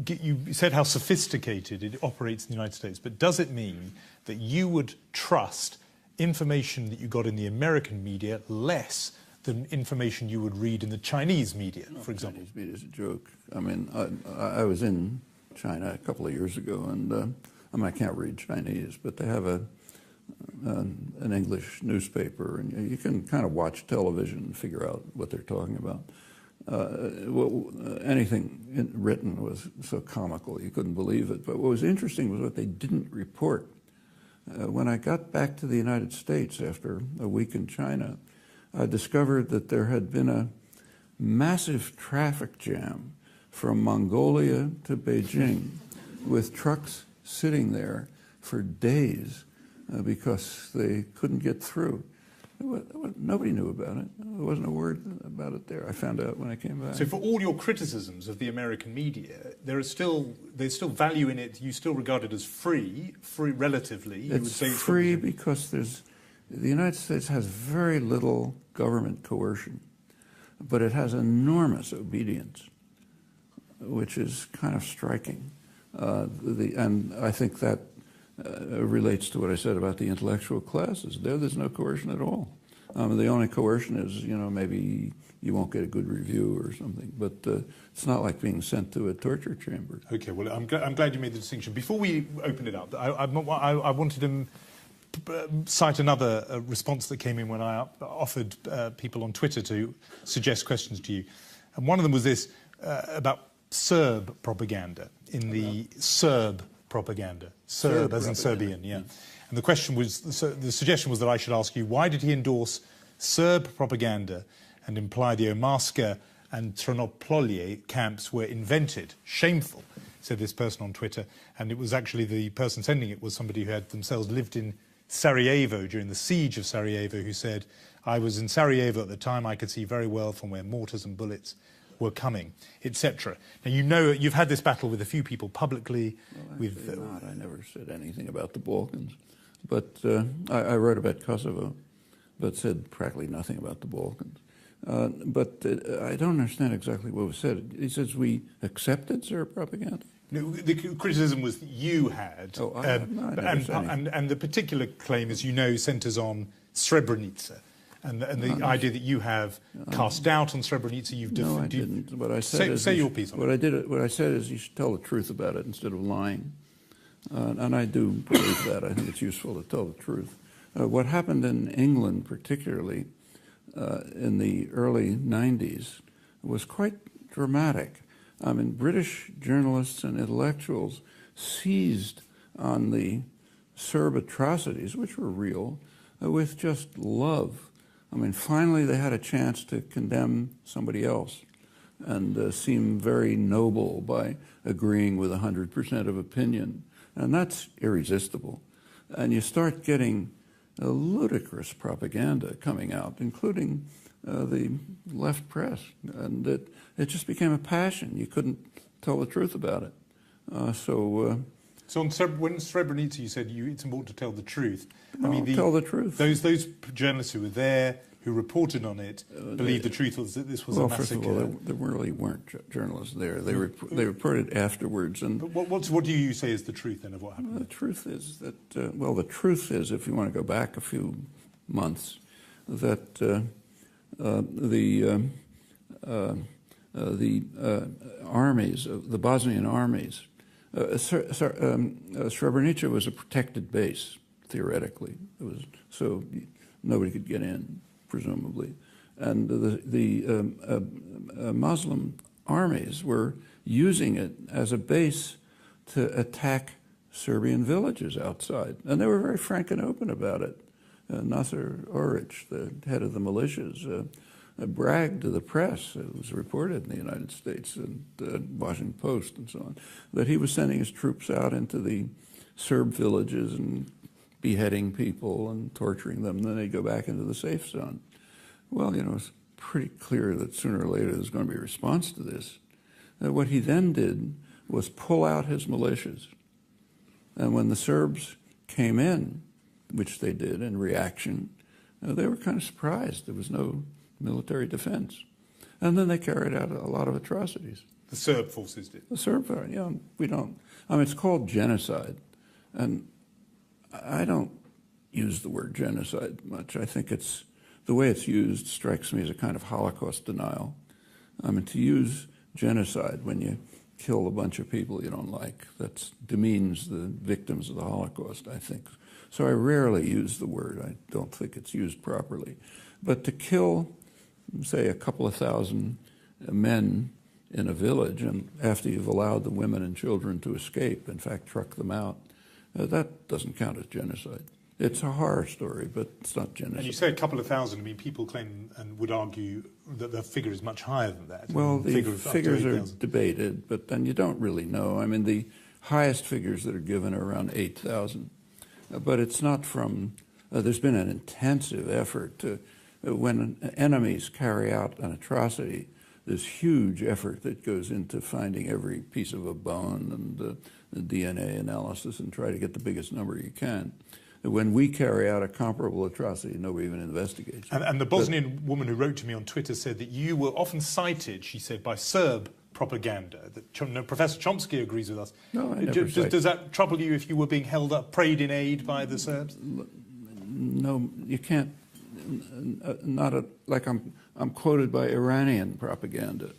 You said how sophisticated it operates in the United States, but does it mean that you would trust information that you got in the American media less than information you would read in the Chinese media, for example? Chinese media is a joke. I mean, I was in China a couple of years ago, and I can't read Chinese, but they have an English newspaper, and you can kind of watch television and figure out what they're talking about. Anything written was so comical you couldn't believe it. But what was interesting was what they didn't report. When I got back to the United States after a week in China, I discovered that there had been a massive traffic jam from Mongolia to Beijing with trucks sitting there for days because they couldn't get through. Nobody knew about it. There wasn't a word about it there. I found out when I came back. So for all your criticisms of the American media, there's still value in it. You still regard it as free relatively. You would say it's free because the United States has very little government coercion, but it has enormous obedience, which is kind of striking. And I think that relates to what I said about the intellectual classes. There's no coercion at all. The only coercion is, maybe you won't get a good review or something, but it's not like being sent to a torture chamber. Okay, well, I'm glad you made the distinction. Before we open it up, I wanted to cite another response that came in when I offered people on Twitter to suggest questions to you. And one of them was this, about Serb propaganda, Serb as in Serbian, yeah. And the question was, the suggestion was that I should ask you, why did he endorse Serb propaganda and imply the Omarska and Trnopolje camps were invented? Shameful, said this person on Twitter. And it was actually the person sending it was somebody who had themselves lived in Sarajevo during the siege of Sarajevo, who said, I was in Sarajevo at the time, I could see very well from where mortars and bullets were coming, etc. Now, you've had this battle with a few people publicly. Well, I never said anything about the Balkans. But I wrote about Kosovo, but said practically nothing about the Balkans. But I don't understand exactly what was said. He says we accepted Serb propaganda? No, the criticism was that you had. And the particular claim, as you know, centres on Srebrenica. And the idea that you have cast doubt on Srebrenica, No, I didn't. What I said say your piece on it. What I said is you should tell the truth about it instead of lying. And I do believe that. I think it's useful to tell the truth. What happened in England, particularly in the early 90s, was quite dramatic. I mean, British journalists and intellectuals seized on the Serb atrocities, which were real, with just love. I mean, finally they had a chance to condemn somebody else and seem very noble by agreeing with 100% of opinion. And that's irresistible. And you start getting ludicrous propaganda coming out, including the left press. And it just became a passion. You couldn't tell the truth about it. So when Srebrenica, you said it's important to tell the truth. Tell the truth. Those journalists who were there, who reported on it, believed the truth was that this was a massacre. Well, first of all, there really weren't journalists there. They reported afterwards. And but what do you say is the truth then of what happened? The truth is that the truth is, if you want to go back a few months, that the armies, the Bosnian armies. Srebrenica was a protected base, theoretically. It was so nobody could get in, presumably. And the Muslim armies were using it as a base to attack Serbian villages outside. And they were very frank and open about it. Nasser Oric, the head of the militias, bragged to the press, it was reported in the United States and the Washington Post and so on, that he was sending his troops out into the Serb villages and beheading people and torturing them, and then they'd go back into the safe zone. Well, it's pretty clear that sooner or later there's going to be a response to this. What he then did was pull out his militias. And when the Serbs came in, which they did in reaction, they were kind of surprised. There was no military defense. And then they carried out a lot of atrocities. The Serb forces did? The Serb, we don't. It's called genocide. And I don't use the word genocide much. I think the way it's used strikes me as a kind of Holocaust denial. To use genocide when you kill a bunch of people you don't like, that demeans the victims of the Holocaust, I think. So I rarely use the word. I don't think it's used properly. But to kill, say, a couple of thousand men in a village, and after you've allowed the women and children to escape, in fact, truck them out, that doesn't count as genocide. It's a horror story, but it's not genocide. And you say a couple of thousand. People claim and would argue that the figure is much higher than that. Well, the figures are debated, but then you don't really know. highest figures that are given are around 8,000. But it's not from, there's been an intensive effort to, when enemies carry out an atrocity, there's huge effort that goes into finding every piece of a bone and the DNA analysis and try to get the biggest number you can. When we carry out a comparable atrocity, nobody even investigates. And the Bosnian woman who wrote to me on Twitter said that you were often cited, she said, by Serb propaganda. That Professor Chomsky agrees with us. No, I never does that trouble you if you were being held up, prayed in aid by the Serbs? No, you can't. Like I'm quoted by Iranian propaganda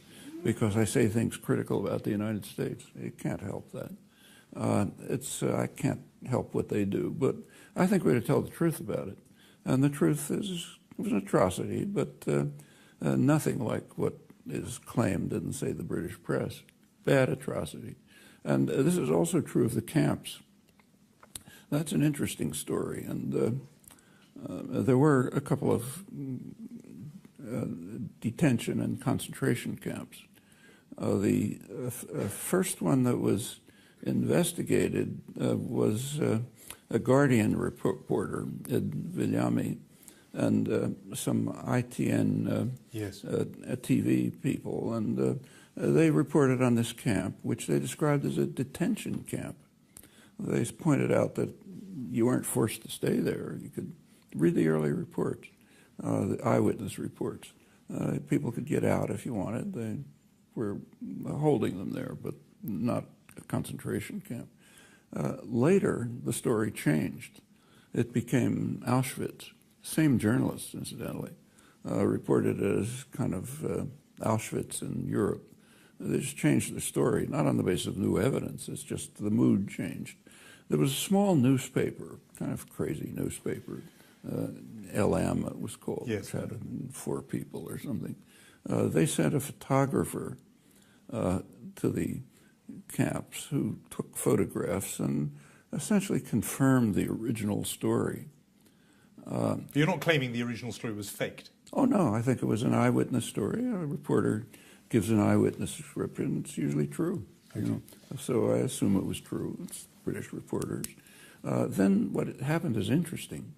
because I say things critical about the United States. You can't help that. I can't help what they do, but I think we ought to tell the truth about it. And the truth is, it was an atrocity, but nothing like what is claimed in, say, the British press. Bad atrocity. And this is also true of the camps. That's an interesting story. And there were a couple of detention and concentration camps. The first one that was investigated was a Guardian reporter, Ed Villami, and some ITN TV people, and they reported on this camp, which they described as a detention camp. They pointed out that you weren't forced to stay there. You could read the early reports, the eyewitness reports. People could get out if you wanted. They were holding them there, but not a concentration camp. Later, the story changed. It became Auschwitz. Same journalists, incidentally, reported it as kind of Auschwitz in Europe. They just changed the story, not on the basis of new evidence. It's just the mood changed. There was a small newspaper, kind of crazy newspaper, LM it was called, which had 4 people or something. They sent a photographer to the camps who took photographs and essentially confirmed the original story. You're not claiming the original story was faked? Oh, no, I think it was an eyewitness story. A reporter gives an eyewitness description, and it's usually true. Okay. You know? So I assume it was true. It's British reporters. Then what happened is interesting.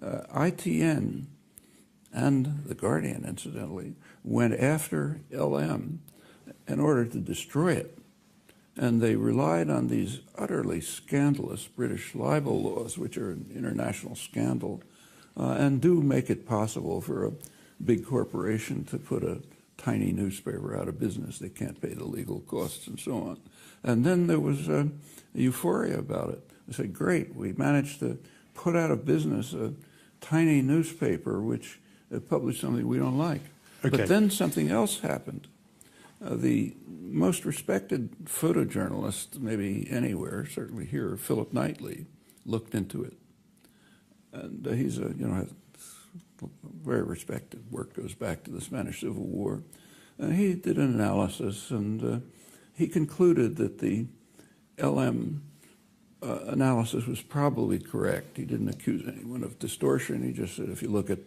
ITN and The Guardian, incidentally, went after LM in order to destroy it. And they relied on these utterly scandalous British libel laws, which are an international scandal, and do make it possible for a big corporation to put a tiny newspaper out of business. They can't pay the legal costs and so on. And then there was euphoria about it. They said, great, we managed to put out of business a tiny newspaper which published something we don't like. Okay. But then something else happened. The most respected photojournalist, maybe anywhere, certainly here, Philip Knightley, looked into it. And he's has very respected work, goes back to the Spanish Civil War. And he did an analysis, and he concluded that the LM analysis was probably correct. He didn't accuse anyone of distortion. He just said, if you look at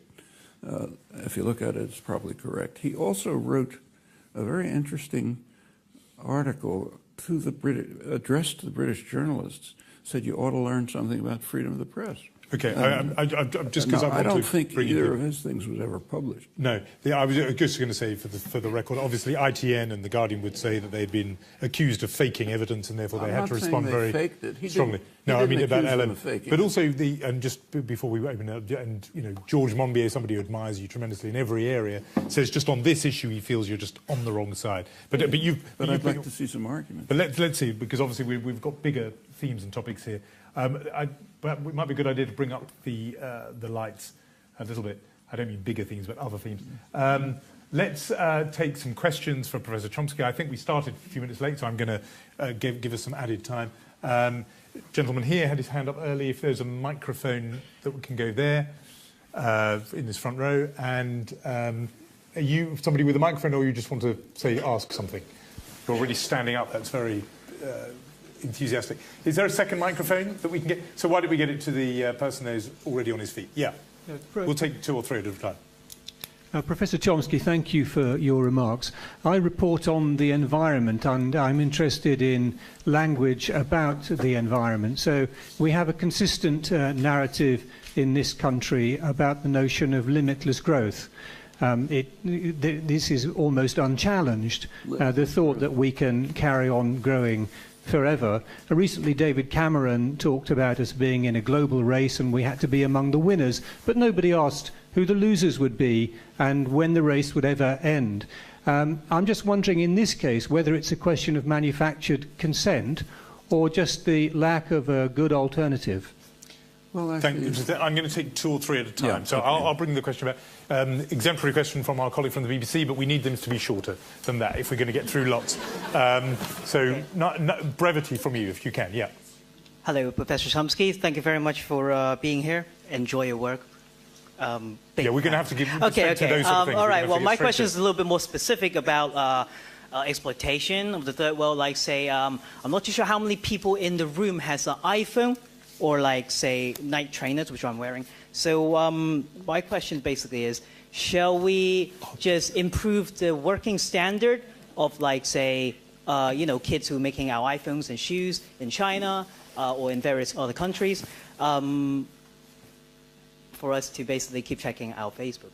it, it's probably correct. He also wrote a very interesting article to the addressed to the British journalists. Said you ought to learn something about freedom of the press. Okay, just because I don't think either of his things was ever published. No, I was just going to say for the record, obviously ITN and The Guardian would say that they'd been accused of faking evidence and therefore they had to respond very strongly. No, I mean about LM, but also and just before we open up, and George Monbiot, somebody who admires you tremendously in every area, says just on this issue he feels you're just on the wrong side. But I'd like to see some argument. But let's see, because obviously we've got bigger themes and topics here. But it might be a good idea to bring up the lights a little bit. I don't mean bigger themes, but other themes. Let's take some questions for Professor Chomsky. I think we started a few minutes late, so I'm going to give us some added time. Gentleman here had his hand up early. If there's a microphone that can go there in this front row. And are you somebody with a microphone, or you just want to ask something? You're already standing up. That's very enthusiastic. Is there a second microphone that we can get? So why don't we get it to the person who's already on his feet? Yeah. We'll take 2 or 3 at a time. Professor Chomsky, thank you for your remarks. I report on the environment, and I'm interested in language about the environment. So we have a consistent narrative in this country about the notion of limitless growth. This is almost unchallenged, the thought that we can carry on growing forever. Recently, David Cameron talked about us being in a global race and we had to be among the winners, but nobody asked who the losers would be and when the race would ever end. I'm just wondering in this case whether it's a question of manufactured consent or just the lack of a good alternative. Well, actually, I'm going to take 2 or 3 at a time. Yeah, so okay. I'll bring the question back. Exemplary question from our colleague from the BBC, but we need them to be shorter than that if we're going to get through lots. Brevity from you, if you can. Yeah. Hello, Professor Chomsky. Thank you very much for being here. Enjoy your work. Yeah, we're going to have to give okay. to those sort of things. All right. Well, my question is a little bit more specific about exploitation of the third world. Like, say, I'm not too sure how many people in the room has an iPhone or, like, say, night trainers, which I'm wearing. So my question basically is, shall we just improve the working standard of, like, say, kids who are making our iPhones and shoes in China or in various other countries, for us to basically keep checking our Facebook,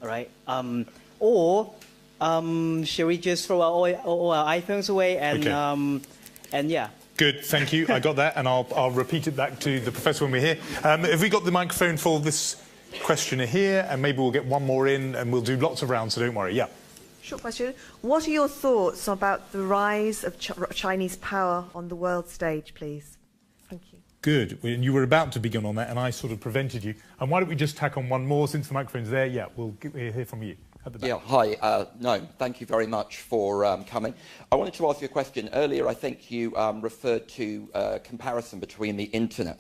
all right? Shall we just throw all our iPhones away and, okay. And yeah. Good, thank you. I got that, and I'll repeat it back to the professor when we're here. Have we got the microphone for this questioner here? And maybe we'll get one more in, and we'll do lots of rounds, so don't worry. Yeah. Short question. What are your thoughts about the rise of Chinese power on the world stage, please? Thank you. Good. You were about to begin on that, and I sort of prevented you. And why don't we just tack on one more, since the microphone's there? Yeah, we'll hear from you. Yeah, hi. Noam, thank you very much for coming. I wanted to ask you a question. Earlier, I think you referred to comparison between the internet,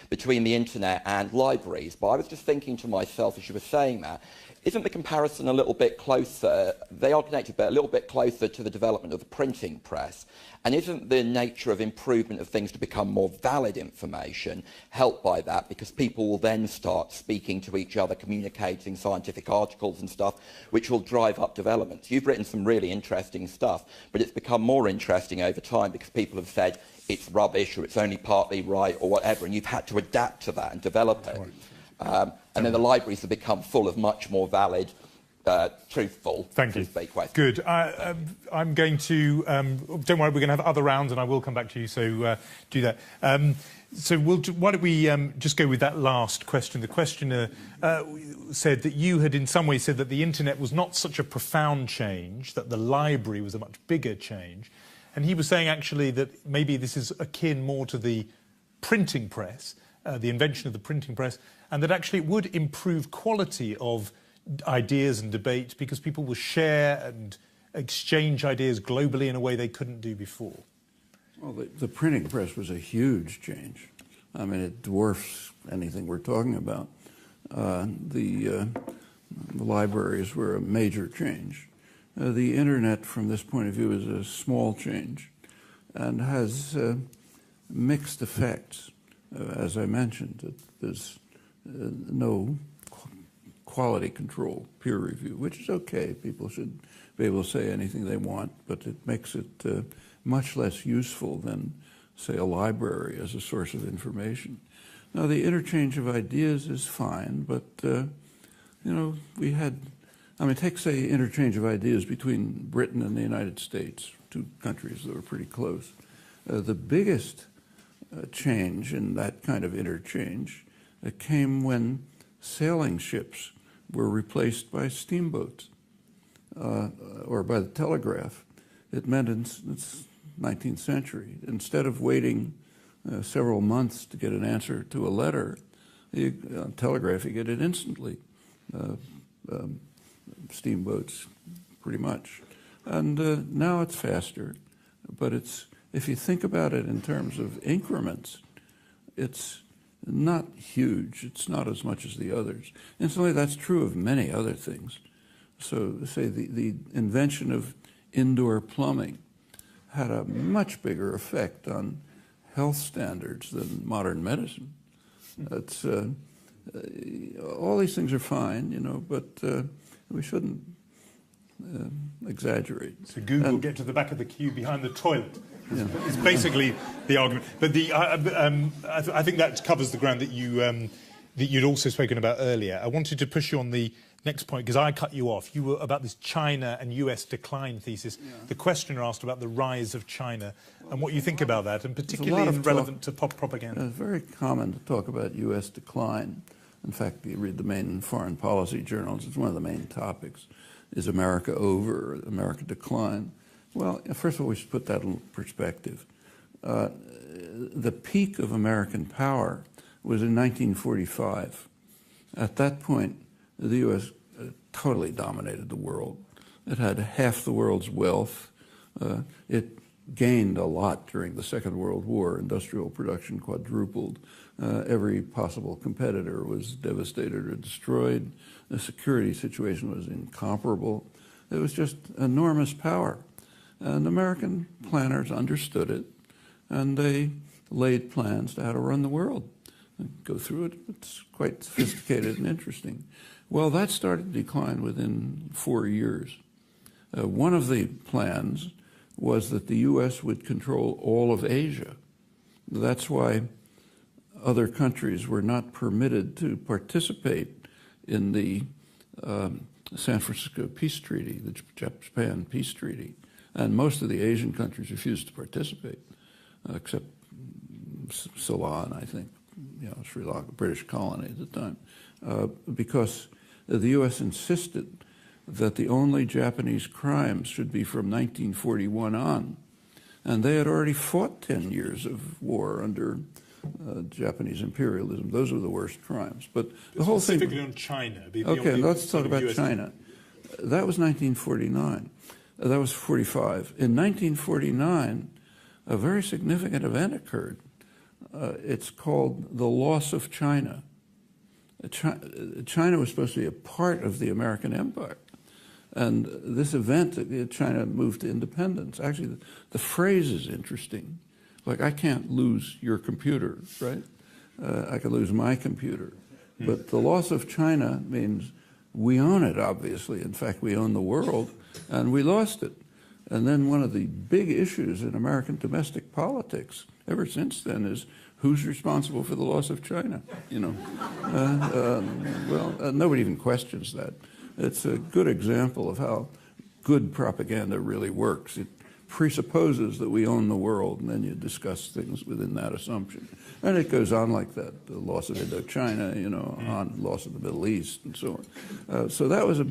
between the internet and libraries. But I was just thinking to myself as you were saying that, isn't the comparison a little bit closer? They are connected, but a little bit closer to the development of the printing press. And isn't the nature of improvement of things to become more valid information helped by that? Because people will then start speaking to each other, communicating scientific articles and stuff, which will drive up developments. You've written some really interesting stuff, but it's become more interesting over time because people have said it's rubbish or it's only partly right or whatever, and you've had to adapt to that and develop it. And then the libraries have become full of much more valid, truthful, Good. I'm going to... don't worry, we're going to have other rounds, and I will come back to you, so do that. Why don't we just go with that last question? The questioner said that you had in some ways said that the internet was not such a profound change, that the library was a much bigger change. And he was saying, actually, that maybe this is akin more to the printing press, the invention of the printing press, and that actually it would improve quality of ideas and debate because people will share and exchange ideas globally in a way they couldn't do before. Well, the printing press was a huge change. I mean, it dwarfs anything we're talking about. The libraries were a major change. The internet, from this point of view, is a small change and has mixed effects. As I mentioned, there's no quality control, peer review, which is okay. People should be able to say anything they want, but it makes it much less useful than, say, a library as a source of information. Now, the interchange of ideas is fine, but, we had, take, say, interchange of ideas between Britain and the United States, two countries that were pretty close. The biggest change in that kind of interchange came when sailing ships were replaced by steamboats or by the telegraph. It meant in the 19th century, instead of waiting several months to get an answer to a letter, telegraph, you get it instantly. Steamboats, pretty much. And now it's faster, but if you think about it in terms of increments, it's not huge. It's not as much as the others. Incidentally, that's true of many other things. So, say, the invention of indoor plumbing had a much bigger effect on health standards than modern medicine. That's, all these things are fine, but We shouldn't exaggerate. So Google get to the back of the queue behind the toilet. Yeah. It's basically the argument. But I think that covers the ground that you'd also spoken about earlier. I wanted to push you on the next point, because I cut you off. You were about this China and US decline thesis. Yeah. The questioner asked about the rise of China and what you think about that, and particularly relevant to pop propaganda. It's very common to talk about US decline. In fact, you read the main foreign policy journals, it's one of the main topics. Is America over, America decline? Well, first of all, we should put that in perspective. The peak of American power was in 1945. At that point, the U.S. Totally dominated the world. It had half the world's wealth. It gained a lot during the Second World War. Industrial production quadrupled. Every possible competitor was devastated or destroyed. The security situation was incomparable. It was just enormous power. And American planners understood it, and they laid plans to how to run the world. Go through it. It's quite sophisticated and interesting. Well, that started to decline within 4 years. One of the plans was that the U.S. would control all of Asia. That's why other countries were not permitted to participate in the San Francisco Peace Treaty, the Japan Peace Treaty. And most of the Asian countries refused to participate, except Ceylon, I think. Sri Lanka, British colony at the time, because the U.S. insisted that the only Japanese crimes should be from 1941 on. And they had already fought 10 years of war under Japanese imperialism. Those were the worst crimes. But the whole thing... Specifically on China. Okay, let's talk about China. That was 1949. That was 45. In 1949, a very significant event occurred. It's called the loss of China. China was supposed to be a part of the American empire. And this event, China moved to independence. Actually, the phrase is interesting. Like, I can't lose your computer, right? I can lose my computer. But the loss of China means we own it, obviously. In fact, we own the world, and we lost it. And then one of the big issues in American domestic politics ever since then is who's responsible for the loss of China? Nobody even questions that. It's a good example of how good propaganda really works. It presupposes that we own the world, and then you discuss things within that assumption. And it goes on like that, the loss of Indochina, on loss of the Middle East, and so on. So that was the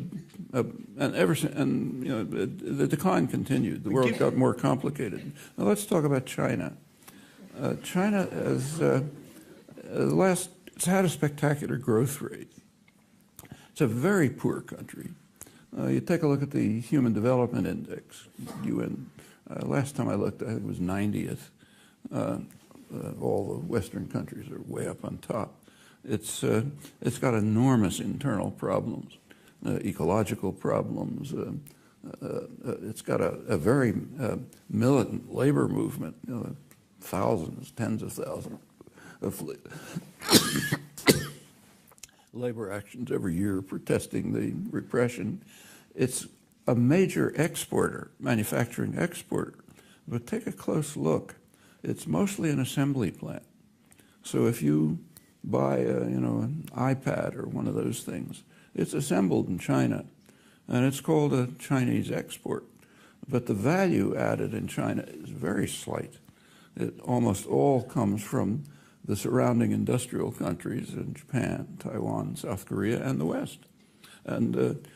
decline continued. The world got more complicated. Now let's talk about China. China has it's had a spectacular growth rate. It's a very poor country. You take a look at the Human Development Index, UN. Last time I looked, I think it was 90th. All the Western countries are way up on top. It's got enormous internal problems, ecological problems. It's got a very militant labor movement. Thousands, tens of thousands of labor actions every year protesting the repression. It's a major exporter, manufacturing exporter. But take a close look. It's mostly an assembly plant. So if you buy an iPad or one of those things, it's assembled in China, and it's called a Chinese export. But the value added in China is very slight. It almost all comes from the surrounding industrial countries in Japan, Taiwan, South Korea, and the West. And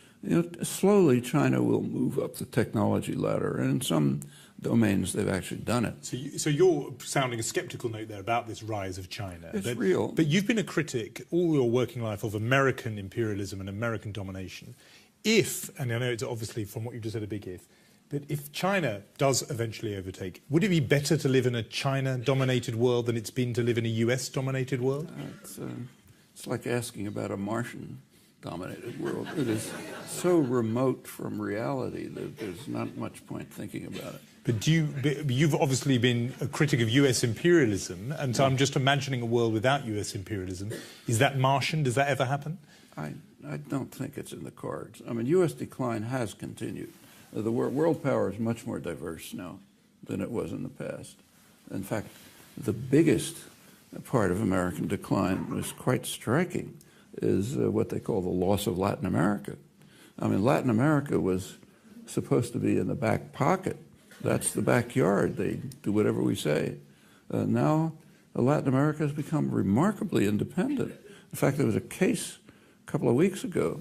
slowly China will move up the technology ladder, and in some domains they've actually done it. So you're sounding a sceptical note there about this rise of China. It's real. But you've been a critic all your working life of American imperialism and American domination. If, and I know it's obviously from what you just said a big if, but if China does eventually overtake, would it be better to live in a China-dominated world than it's been to live in a US-dominated world? It's like asking about a Martian-dominated world. It is so remote from reality that there's not much point thinking about it. But you've obviously been a critic of US imperialism, and so I'm just imagining a world without US imperialism. Is that Martian? Does that ever happen? I don't think it's in the cards. I mean, U.S. decline has continued. The world power is much more diverse now than it was in the past. In fact, the biggest part of American decline was quite striking, is what they call the loss of Latin America. I mean, Latin America was supposed to be in the back pocket. That's the backyard. They do whatever we say. Now, Latin America has become remarkably independent. In fact, there was a case a couple of weeks ago,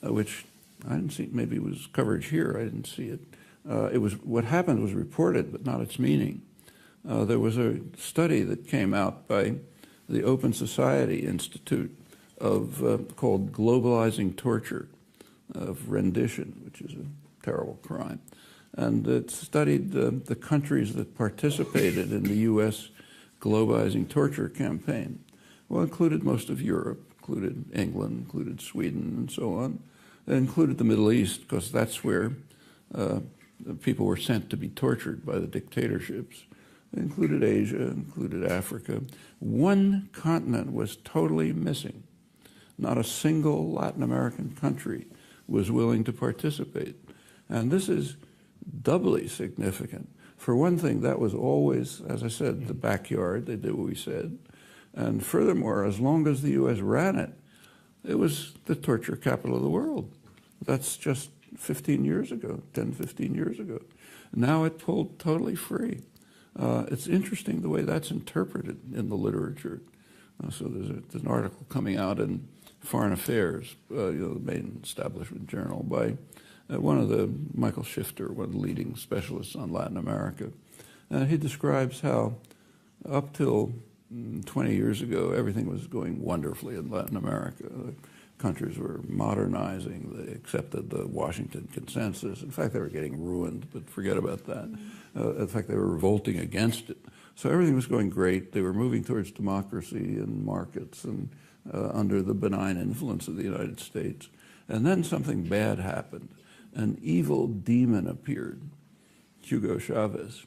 which I didn't see, maybe it was coverage here, I didn't see it. What happened was reported, but not its meaning. There was a study that came out by the Open Society Institute called Globalizing Torture of Rendition, which is a terrible crime. And it studied the countries that participated in the U.S. globalizing torture campaign. Well, it included most of Europe, included England, included Sweden, and so on. It included the Middle East, because that's where people were sent to be tortured by the dictatorships. It included Asia, included Africa. One continent was totally missing. Not a single Latin American country was willing to participate. And this is doubly significant. For one thing, that was always, as I said, the backyard. They did what we said. And furthermore, as long as the U.S. ran it, it was the torture capital of the world. That's just 15 years ago, 10, 15 years ago. Now it pulled totally free. It's interesting the way that's interpreted in the literature. So there's an article coming out in Foreign Affairs, the main establishment journal, by Michael Shifter, one of the leading specialists on Latin America. He describes how up till 20 years ago, everything was going wonderfully in Latin America. The countries were modernizing. They accepted the Washington Consensus. In fact, they were getting ruined, but forget about that. In fact, they were revolting against it. So everything was going great. They were moving towards democracy and markets and under the benign influence of the United States. And then something bad happened. An evil demon appeared, Hugo Chavez,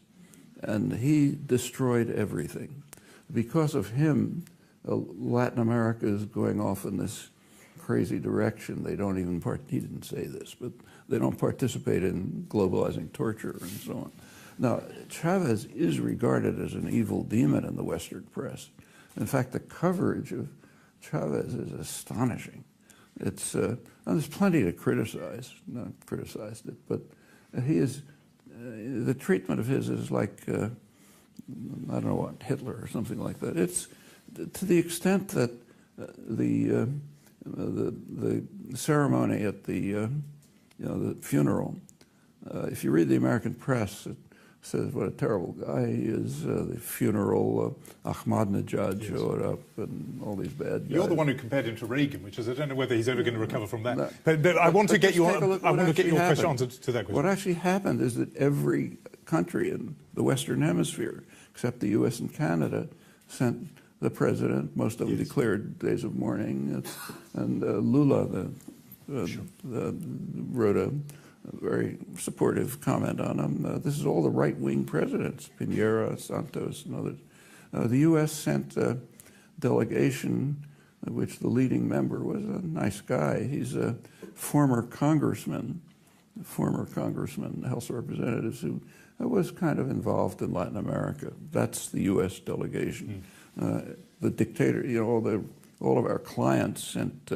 and he destroyed everything. Because of him, Latin America is going off in this crazy direction. They don't even he didn't say this, but they don't participate in globalizing torture and so on. Now, Chavez is regarded as an evil demon in the Western press. In fact, the coverage of Chavez is astonishing. There's plenty to criticize. Not criticized it, but the treatment of his is like, I don't know what, Hitler or something like that. It's to the extent that the ceremony at the funeral, if you read the American press, it says what a terrible guy he is. The funeral, Ahmadinejad showed up, and all these bad guys. You're the one who compared him to Reagan, which is, I don't know whether he's ever going to recover from that. No. But I want to get you on. I want to get your question answered to that question. What actually happened is that every country in the Western Hemisphere, except the U.S. and Canada, sent the president. Most of them declared days of mourning, and Lula wrote a very supportive comment on him. This is all the right-wing presidents, Piñera, Santos, and others. The U.S. sent a delegation, which the leading member was a nice guy. He's a former congressman, House of Representatives, who was kind of involved in Latin America. That's the U.S. delegation. The dictator, all of our clients sent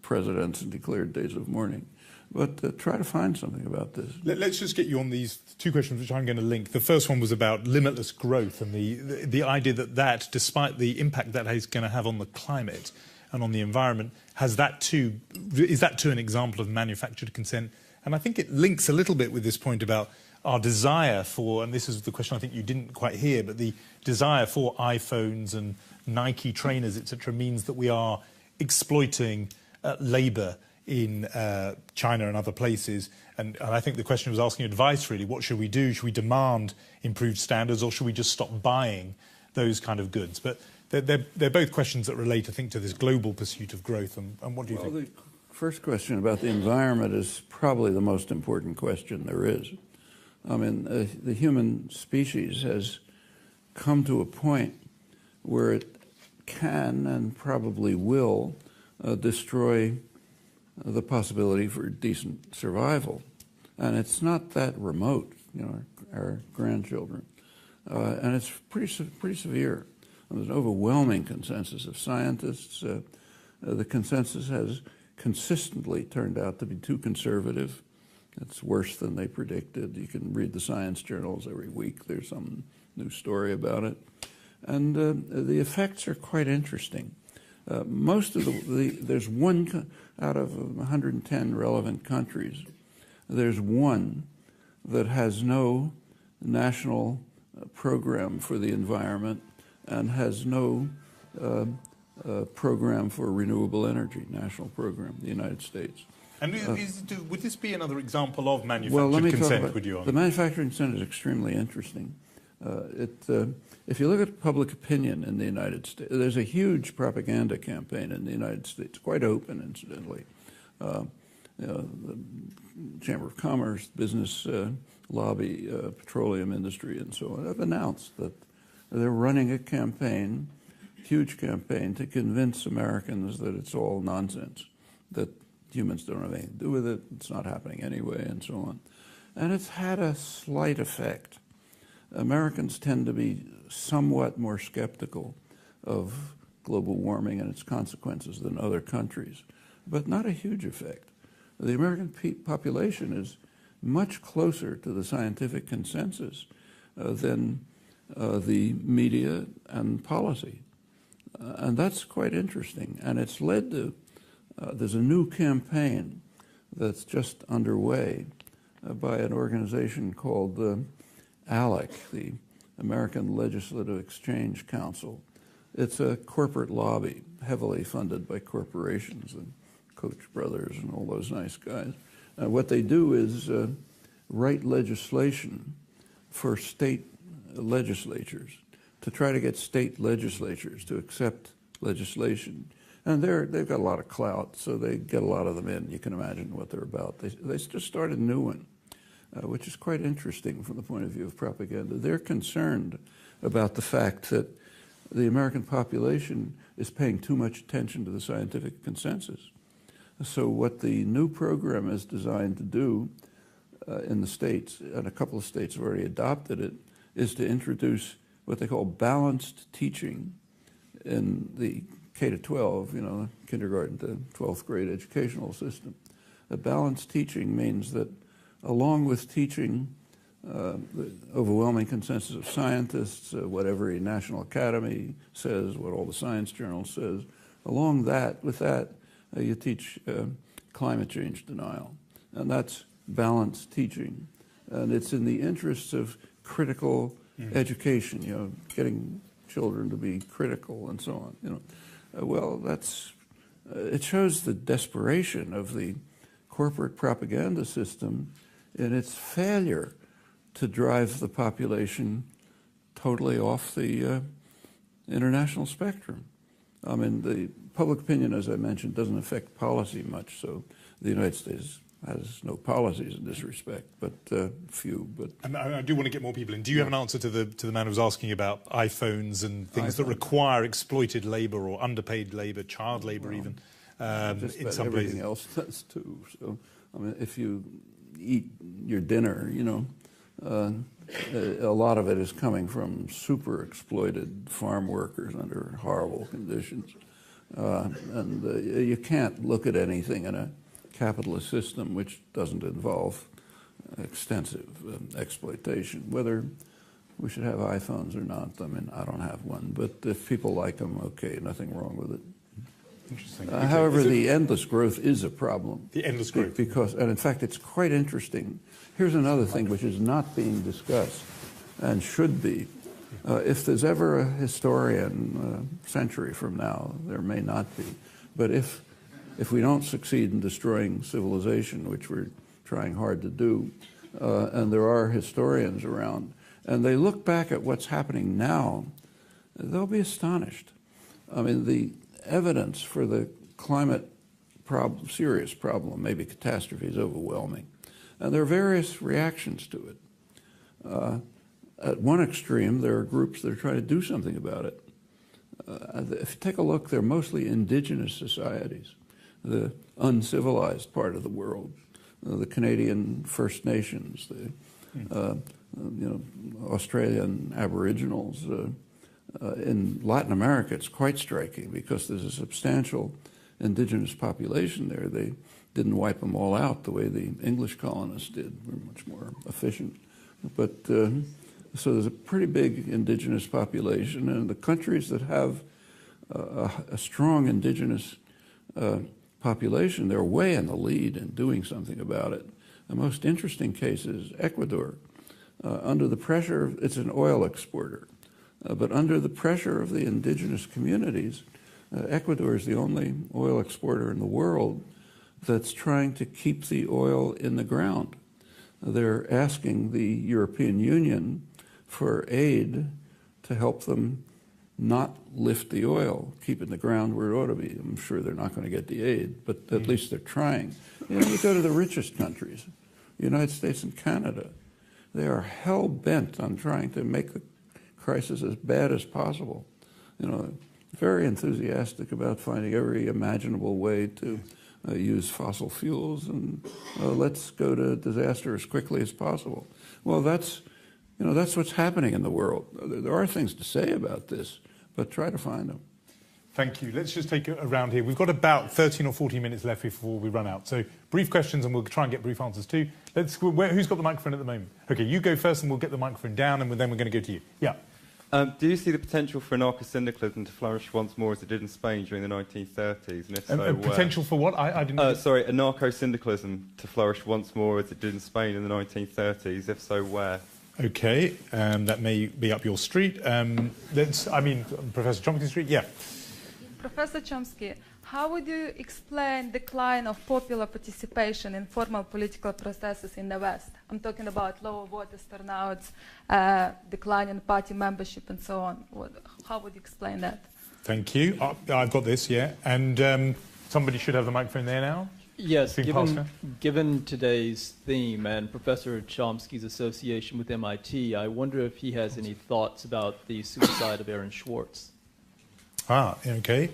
presidents and declared days of mourning. But try to find something about this. Let's just get you on these two questions, which I'm going to link. The first one was about limitless growth and the idea that, despite the impact that is going to have on the climate and on the environment, is that too an example of manufactured consent? And I think it links a little bit with this point about our desire for, and this is the question I think you didn't quite hear, but the desire for iPhones and Nike trainers, etc., means that we are exploiting labour in China and other places. And I think the question was asking advice, really. What should we do? Should we demand improved standards, or should we just stop buying those kind of goods? But they're both questions that relate, I think, to this global pursuit of growth. And what do you think? The first question about the environment is probably the most important question there is. I mean, the human species has come to a point where it can and probably will destroy the possibility for decent survival. And it's not that remote, our grandchildren. And it's pretty severe. And there's an overwhelming consensus of scientists. The consensus has consistently turned out to be too conservative. It's worse than they predicted. You can read the science journals every week. There's some new story about it. And the effects are quite interesting. Most of there's one out of 110 relevant countries, there's one that has no national program for the environment and has no program for renewable energy, national program, the United States. And would this be another example of manufactured consent, would you argue? The manufacturing consent is extremely interesting. If you look at public opinion in the United States, there's a huge propaganda campaign in the United States, quite open, incidentally. The Chamber of Commerce, business lobby, petroleum industry, and so on have announced that they're running a campaign, huge campaign, to convince Americans that it's all nonsense, that humans don't have anything to do with it, it's not happening anyway, and so on. And it's had a slight effect. Americans tend to be somewhat more skeptical of global warming and its consequences than other countries, but not a huge effect. The American population is much closer to the scientific consensus than the media and policy. And that's quite interesting. And it's led to, there's a new campaign that's just underway by an organization called ALEC, the American Legislative Exchange Council. It's a corporate lobby, heavily funded by corporations and Koch brothers and all those nice guys. What they do is write legislation for state legislatures to try to get state legislatures to accept legislation. And they've got a lot of clout, so they get a lot of them in. You can imagine what they're about. They just started a new one, which is quite interesting from the point of view of propaganda. They're concerned about the fact that the American population is paying too much attention to the scientific consensus. So what the new program is designed to do in the states, and a couple of states have already adopted it, is to introduce what they call balanced teaching in the K-12, kindergarten to 12th grade educational system. A balanced teaching means that along with teaching the overwhelming consensus of scientists, what every national academy says, what all the science journals says, with that, you teach climate change denial. And that's balanced teaching. And it's in the interests of critical education, getting children to be critical and so on. Well, it shows the desperation of the corporate propaganda system in its failure to drive the population totally off the international spectrum. I mean, the public opinion, as I mentioned, doesn't affect policy much, so the United States has no policies in this respect, but few. And I do want to get more people in. Do you have an answer to the man who was asking about iPhones and things that require exploited labour or underpaid labour, child labour even, in some places? Everything else does too. So, I mean, if you eat your dinner, a lot of it is coming from super exploited farm workers under horrible conditions. And you can't look at anything in a capitalist system which doesn't involve extensive exploitation. Whether we should have iPhones or not, I mean, I don't have one, but if people like them, okay, nothing wrong with it. Interesting. However, the endless growth is a problem. The endless growth. And in fact, it's quite interesting. Here's another thing which is not being discussed and should be. If there's ever a historian a century from now, there may not be, but if we don't succeed in destroying civilization, which we're trying hard to do, and there are historians around, and they look back at what's happening now, they'll be astonished. I mean, the evidence for the climate problem, serious problem, maybe catastrophe, is overwhelming. And there are various reactions to it. At one extreme, there are groups that are trying to do something about it. If you take a look, they're mostly indigenous societies, the uncivilized part of the world, the Canadian First Nations, the Australian Aboriginals. In Latin America, it's quite striking because there's a substantial indigenous population there. They didn't wipe them all out the way the English colonists did. We're much more efficient. But so there's a pretty big indigenous population, and the countries that have a strong indigenous population, they're way in the lead in doing something about it. The most interesting case is Ecuador. Under the pressure, it's an oil exporter, but under the pressure of the indigenous communities, Ecuador is the only oil exporter in the world that's trying to keep the oil in the ground. They're asking the European Union for aid to help them not lift the oil, keep it in the ground where it ought to be. I'm sure they're not going to get the aid, but at least they're trying. You go to the richest countries, the United States and Canada. They are hell-bent on trying to make the crisis as bad as possible. Very enthusiastic about finding every imaginable way to use fossil fuels and let's go to disaster as quickly as possible. Well, that's what's happening in the world. There are things to say about this, but try to find them. Thank you. Let's just take it around here. We've got about 13 or 14 minutes left before we run out. So brief questions, and we'll try and get brief answers too. Who's got the microphone at the moment? OK, you go first, and we'll get the microphone down, and then we're going to go to you. Yeah. Do you see the potential for anarcho-syndicalism to flourish once more as it did in Spain during the 1930s? And if so, potential for what? I didn't... sorry, anarcho-syndicalism to flourish once more as it did in Spain in the 1930s. If so, where? OK, that may be up your street. Professor Chomsky Street, yeah. Professor Chomsky, how would you explain decline of popular participation in formal political processes in the West? I'm talking about lower voter turnouts, decline in party membership, and so on. How would you explain that? Thank you. I've got this, yeah. And somebody should have the microphone there now. Yes, given today's theme and Professor Chomsky's association with MIT, I wonder if he has any thoughts about the suicide of Aaron Swartz. OK.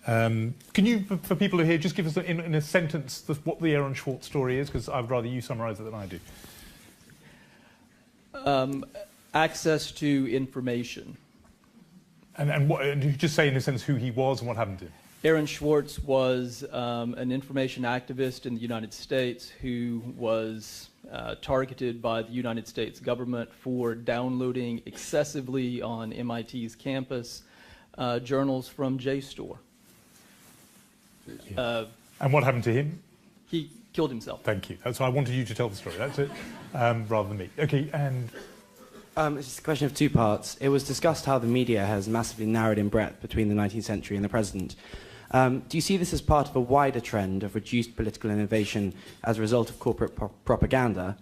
Can you, for people who are here, just give us in a sentence what the Aaron Swartz story is? Because I'd rather you summarise it than I do. Access to information. And just say in a sense who he was and what happened to him. Aaron Swartz was an information activist in the United States who was targeted by the United States government for downloading excessively on MIT's campus journals from JSTOR. And what happened to him? He killed himself. Thank you. So I wanted you to tell the story. That's it, rather than me. OK, and... It's just a question of two parts. It was discussed how the media has massively narrowed in breadth between the 19th century and the present. Do you see this as part of a wider trend of reduced political innovation as a result of corporate propaganda?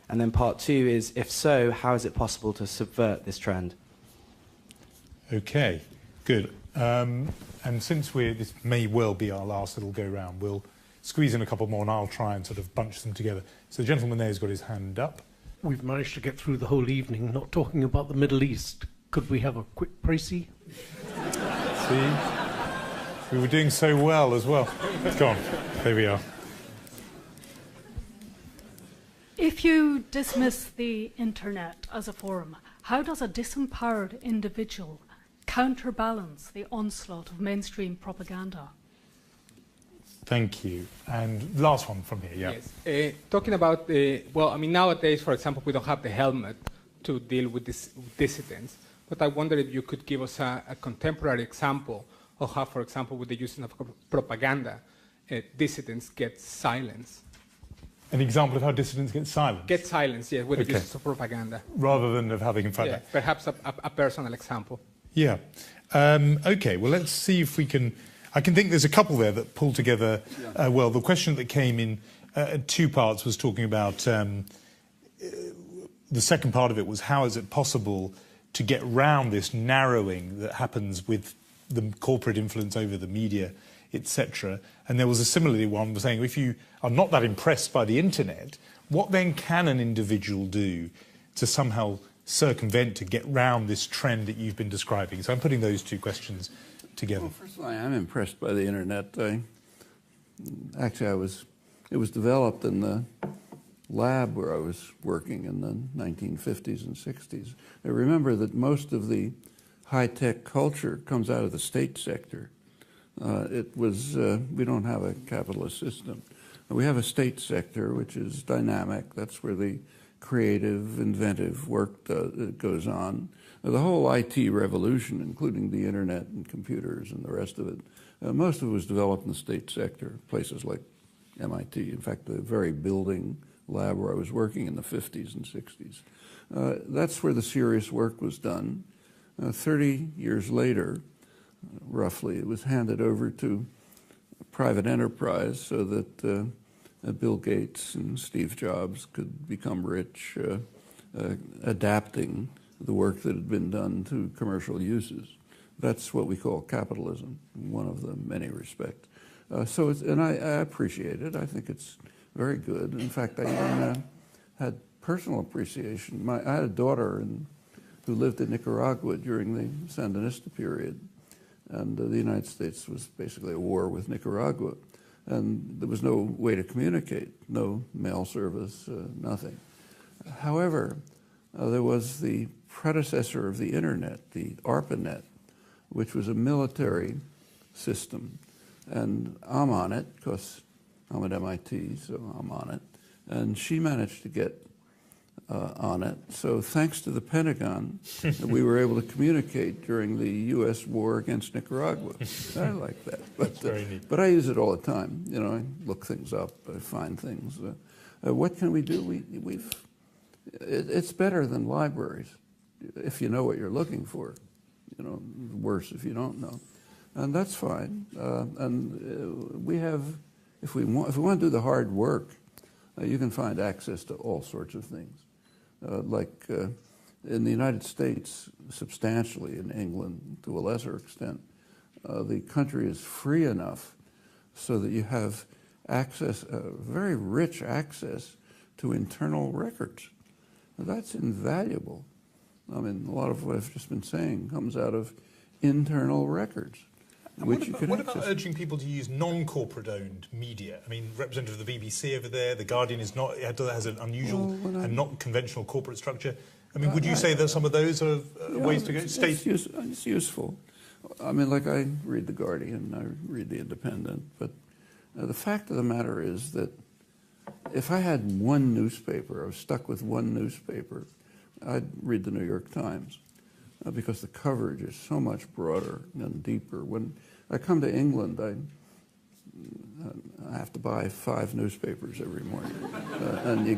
And then part two is, if so, how is it possible to subvert this trend? OK, good. And since this may well be our last little go-round, we'll squeeze in a couple more and I'll try and sort of bunch them together. So the gentleman there has got his hand up. We've managed to get through the whole evening not talking about the Middle East. Could we have a quick précis? See? We were doing so well as well. Go on. There we are. If you dismiss the internet as a forum, how does a disempowered individual counterbalance the onslaught of mainstream propaganda? Thank you. And last one from here, yeah. Yes. Talking about nowadays, for example, we don't have the helmet to deal with dissidents. But I wonder if you could give us a contemporary example of how, for example, with the use of propaganda, dissidents get silenced. An example of how dissidents get silenced? Get silenced, yes, with the use of propaganda. Rather than of how they can fight back. Perhaps a personal example. Yeah. OK, well, let's see if we can... I can think there's a couple there that pull together well. The question that came in two parts was talking about... the second part of it was how is it possible to get round this narrowing that happens with the corporate influence over the media, etc. And there was a similarly one saying, if you are not that impressed by the internet, what then can an individual do to somehow circumvent, to get round this trend that you've been describing? So I'm putting those two questions together. Well, first of all, I am impressed by the internet. It was developed in the lab where I was working in the 1950s and 60s. I remember that most of the high-tech culture comes out of the state sector. We don't have a capitalist system. We have a state sector which is dynamic. That's where the creative, inventive work goes on. The whole IT revolution, including the internet and computers and the rest of it, most of it was developed in the state sector, places like MIT. In fact, the very building lab where I was working in the 50s and 60s. That's where the serious work was done. 30 years later, roughly, it was handed over to private enterprise so that Bill Gates and Steve Jobs could become rich, adapting the work that had been done to commercial uses. That's what we call capitalism, in one of the many respects. And I appreciate it. I think it's very good. In fact, I even had personal appreciation. I had a daughter who lived in Nicaragua during the Sandinista period, and the United States was basically at war with Nicaragua, and there was no way to communicate, no mail service, nothing. However, there was the predecessor of the internet, the ARPANET, which was a military system, and I'm on it because I'm at MIT, so I'm on it, and she managed to get on it. So thanks to the Pentagon, we were able to communicate during the U.S. war against Nicaragua. I like that. But I use it all the time. You know, I look things up, I find things. What can we do? It's better than libraries if you know what you're looking for. You know, worse if you don't know. And that's fine. We have, if we want to do the hard work, you can find access to all sorts of things. In the United States, substantially, in England to a lesser extent, the country is free enough so that you have access, very rich access to internal records. That's invaluable. I mean, a lot of what I've just been saying comes out of internal records. What about urging people to use non-corporate owned media? I mean, representative of the BBC over there, The Guardian has an unusual and not conventional corporate structure. I mean, would you say that some of those are ways to go? It's useful. I mean, like I read The Guardian, I read The Independent, but the fact of the matter is that if I had one newspaper, I was stuck with one newspaper, I'd read the New York Times. Because the coverage is so much broader and deeper. When I come to England, I have to buy 5 newspapers every morning. And you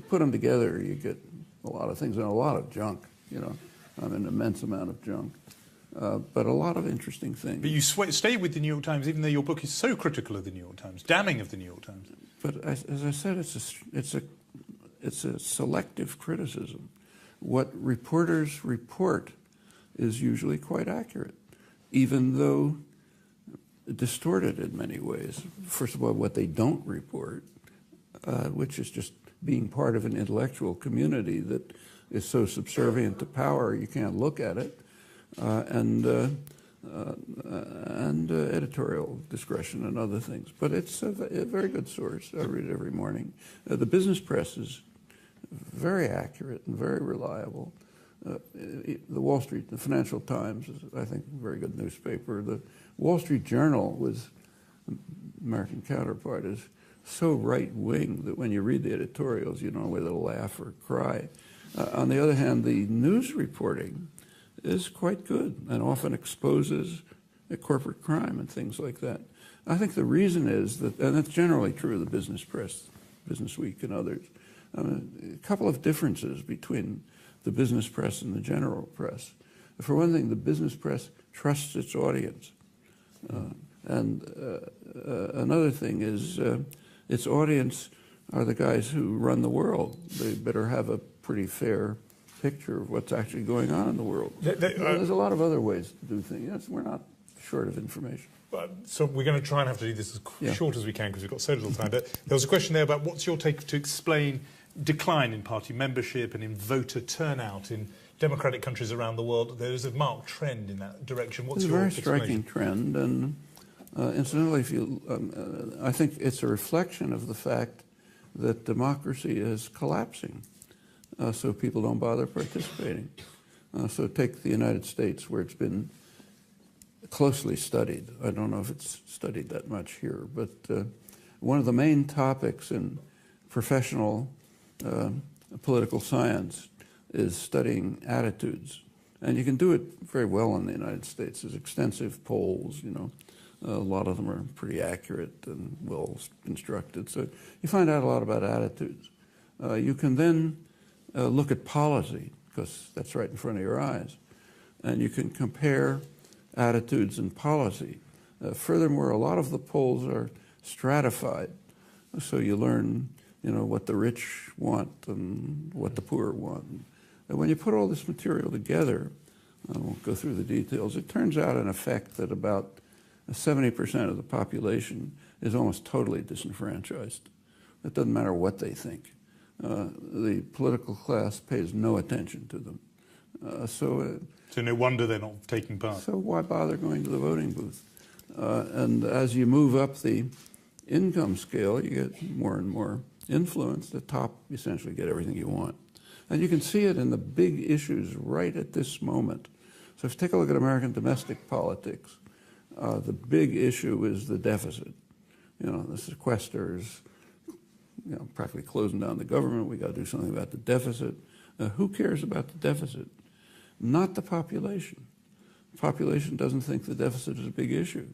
put them together, you get a lot of things and a lot of junk, you know. An immense amount of junk. But a lot of interesting things. But you stay with the New York Times, even though your book is so critical of the New York Times, damning of the New York Times. But as I said, it's a selective criticism. What reporters report is usually quite accurate, even though distorted in many ways. First of all, what they don't report, which is just being part of an intellectual community that is so subservient to power you can't look at it, and editorial discretion and other things. But it's a very good source. I read it every morning. The business press is very accurate and very reliable. The Wall Street, the Financial Times is, I think, a very good newspaper. The Wall Street Journal, with American counterpart, is so right-wing that when you read the editorials, you don't know whether to laugh or cry. On the other hand, the news reporting is quite good and often exposes corporate crime and things like that. I think the reason is that, and that's generally true of the business press, Business Week and others, a couple of differences between the business press and the general press. For one thing, the business press trusts its audience. Another thing is its audience are the guys who run the world. They better have a pretty fair picture of what's actually going on in the world. There's a lot of other ways to do things. Yes, we're not short of information. So we're going to try and have to do this as short as we can because we've got so little time. But there was a question there about what's your take to explain decline in party membership and in voter turnout in democratic countries around the world. There is a marked trend in that direction. What's your explanation? It's a very striking trend, and incidentally, I think it's a reflection of the fact that democracy is collapsing, so people don't bother participating. So take the United States, where it's been closely studied. I don't know if it's studied that much here, but one of the main topics in professional political science is studying attitudes. And you can do it very well in the United States. There's extensive polls, you know. A lot of them are pretty accurate and well constructed. So you find out a lot about attitudes. You can then look at policy, because that's right in front of your eyes. And you can compare attitudes and policy. Furthermore, a lot of the polls are stratified. So you learn, you know, what the rich want and what the poor want. And when you put all this material together, I won't go through the details, it turns out in effect that about 70% of the population is almost totally disenfranchised. It doesn't matter what they think. The political class pays no attention to them. So no wonder they're not taking part. So why bother going to the voting booth? And as you move up the income scale, you get more and more influence. The top essentially get everything you want. And you can see it in the big issues right at this moment. So if you take a look at American domestic politics, the big issue is the deficit. You know, the sequesters, you know, practically closing down the government. We got to do something about the deficit. Who cares about the deficit? Not the population. The population doesn't think the deficit is a big issue.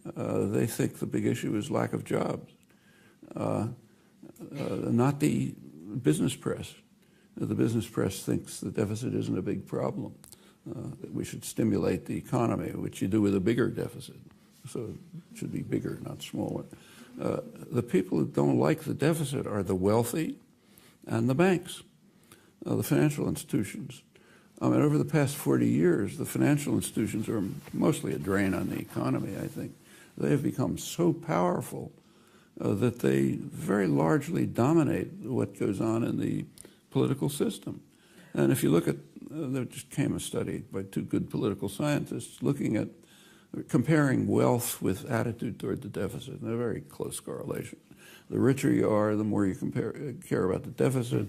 They think the big issue is lack of jobs. Not the business press. The business press thinks the deficit isn't a big problem. That we should stimulate the economy, which you do with a bigger deficit. So it should be bigger, not smaller. The people who don't like the deficit are the wealthy and the banks, the financial institutions. I mean, over the past 40 years, the financial institutions are mostly a drain on the economy, I think. They have become so powerful that they very largely dominate what goes on in the political system. And if you look at, there just came a study by two good political scientists looking at comparing wealth with attitude toward the deficit, and a very close correlation. The richer you are, the more you care about the deficit.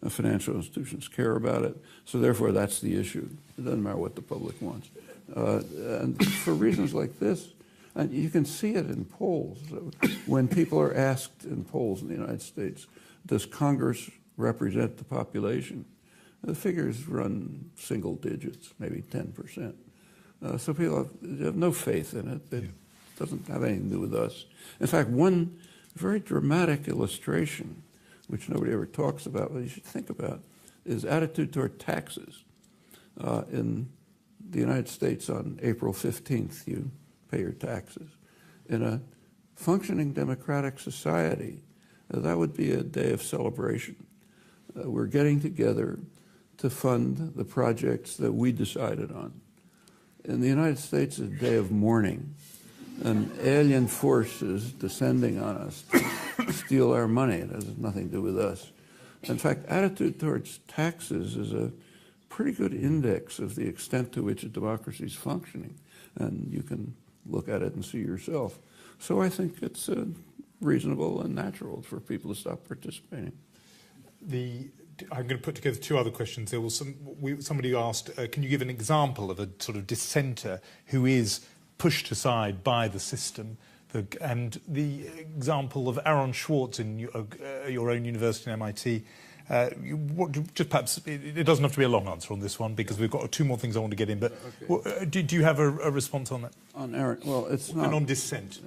Financial institutions care about it, so therefore that's the issue. It doesn't matter what the public wants. And for reasons like this, and you can see it in polls. When people are asked in polls in the United States, does Congress represent the population? The figures run single digits, maybe 10%. So people have no faith in it. It doesn't have anything to do with us. In fact, one very dramatic illustration, which nobody ever talks about, but you should think about, is attitude toward taxes. In the United States, on April 15th, you pay your taxes. In a functioning democratic society, that would be a day of celebration. We're getting together to fund the projects that we decided on. In the United States, it's a day of mourning. An alien force is descending on us to steal our money. It has nothing to do with us. In fact, attitude towards taxes is a pretty good index of the extent to which a democracy is functioning. And you can look at it and see yourself. So I think it's reasonable and natural for people to stop participating. I'm going to put together two other questions. There was somebody asked, can you give an example of a sort of dissenter who is pushed aside by the system? And the example of Aaron Swartz in your own university in MIT. Just perhaps, it doesn't have to be a long answer on this one because we've got two more things I want to get in. But okay. Do you have a response on that? On Aaron, well, it's not. And on dissent.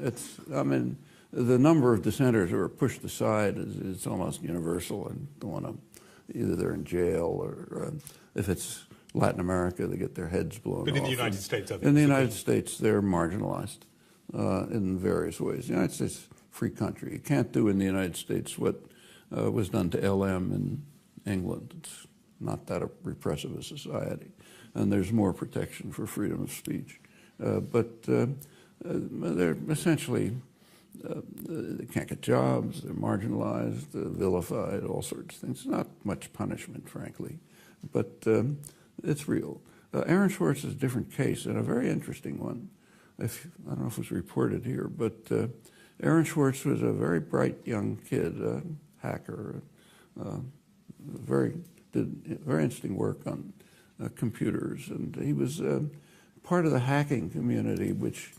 I mean, the number of dissenters who are pushed aside is almost universal, and don't want to. Either they're in jail or if it's Latin America, they get their heads blown off. But in the United States, I think. In the United States, they're marginalized in various ways. The United States is a free country. You can't do in the United States what was done to LM in England. It's not that repressive a society. And there's more protection for freedom of speech. But they're essentially they can't get jobs, they're marginalized, vilified, all sorts of things. Not much punishment, frankly, but it's real. Aaron Swartz is a different case, and a very interesting one. I don't know if it was reported here, but Aaron Swartz was a very bright young kid, a hacker, did very interesting work on computers, and he was part of the hacking community, which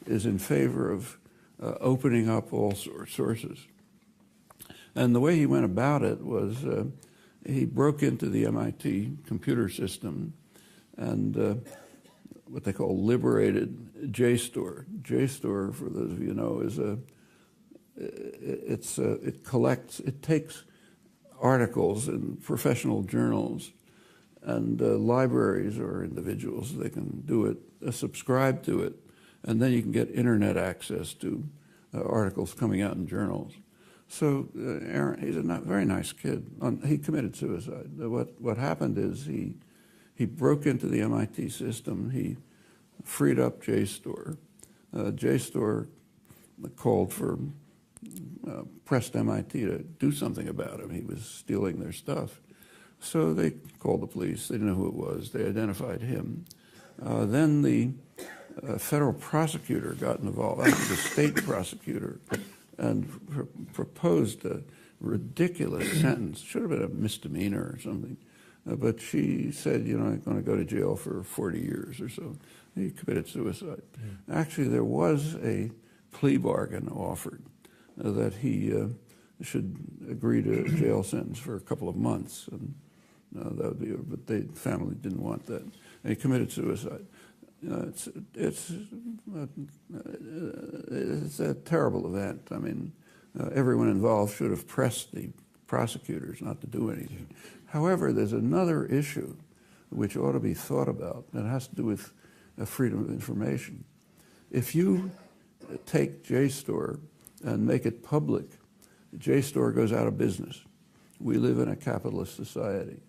is in favor of opening up all sources. And the way he went about it was he broke into the MIT computer system and what they call liberated JSTOR. JSTOR, for those of you who know, is it takes articles in professional journals, and libraries or individuals, they can do it, subscribe to it, and then you can get internet access to articles coming out in journals. So Aaron, he's a very nice kid. He committed suicide. What happened is he broke into the MIT system. He freed up JSTOR. JSTOR called for, pressed MIT to do something about him. He was stealing their stuff. So they called the police. They didn't know who it was. They identified him. Then the federal prosecutor got involved, actually the state prosecutor, and proposed a ridiculous sentence. Should have been a misdemeanor or something. But she said, you know, I'm going to go to jail for 40 years or so. He committed suicide. Actually, there was a plea bargain offered that he should agree to a jail sentence for a couple of months. And that would be, but the family didn't want that. And he committed suicide. It's a terrible event. I mean, everyone involved should have pressed the prosecutors not to do anything. However, there's another issue which ought to be thought about, and it has to do with freedom of information. If you take JSTOR and make it public, JSTOR goes out of business. We live in a capitalist society.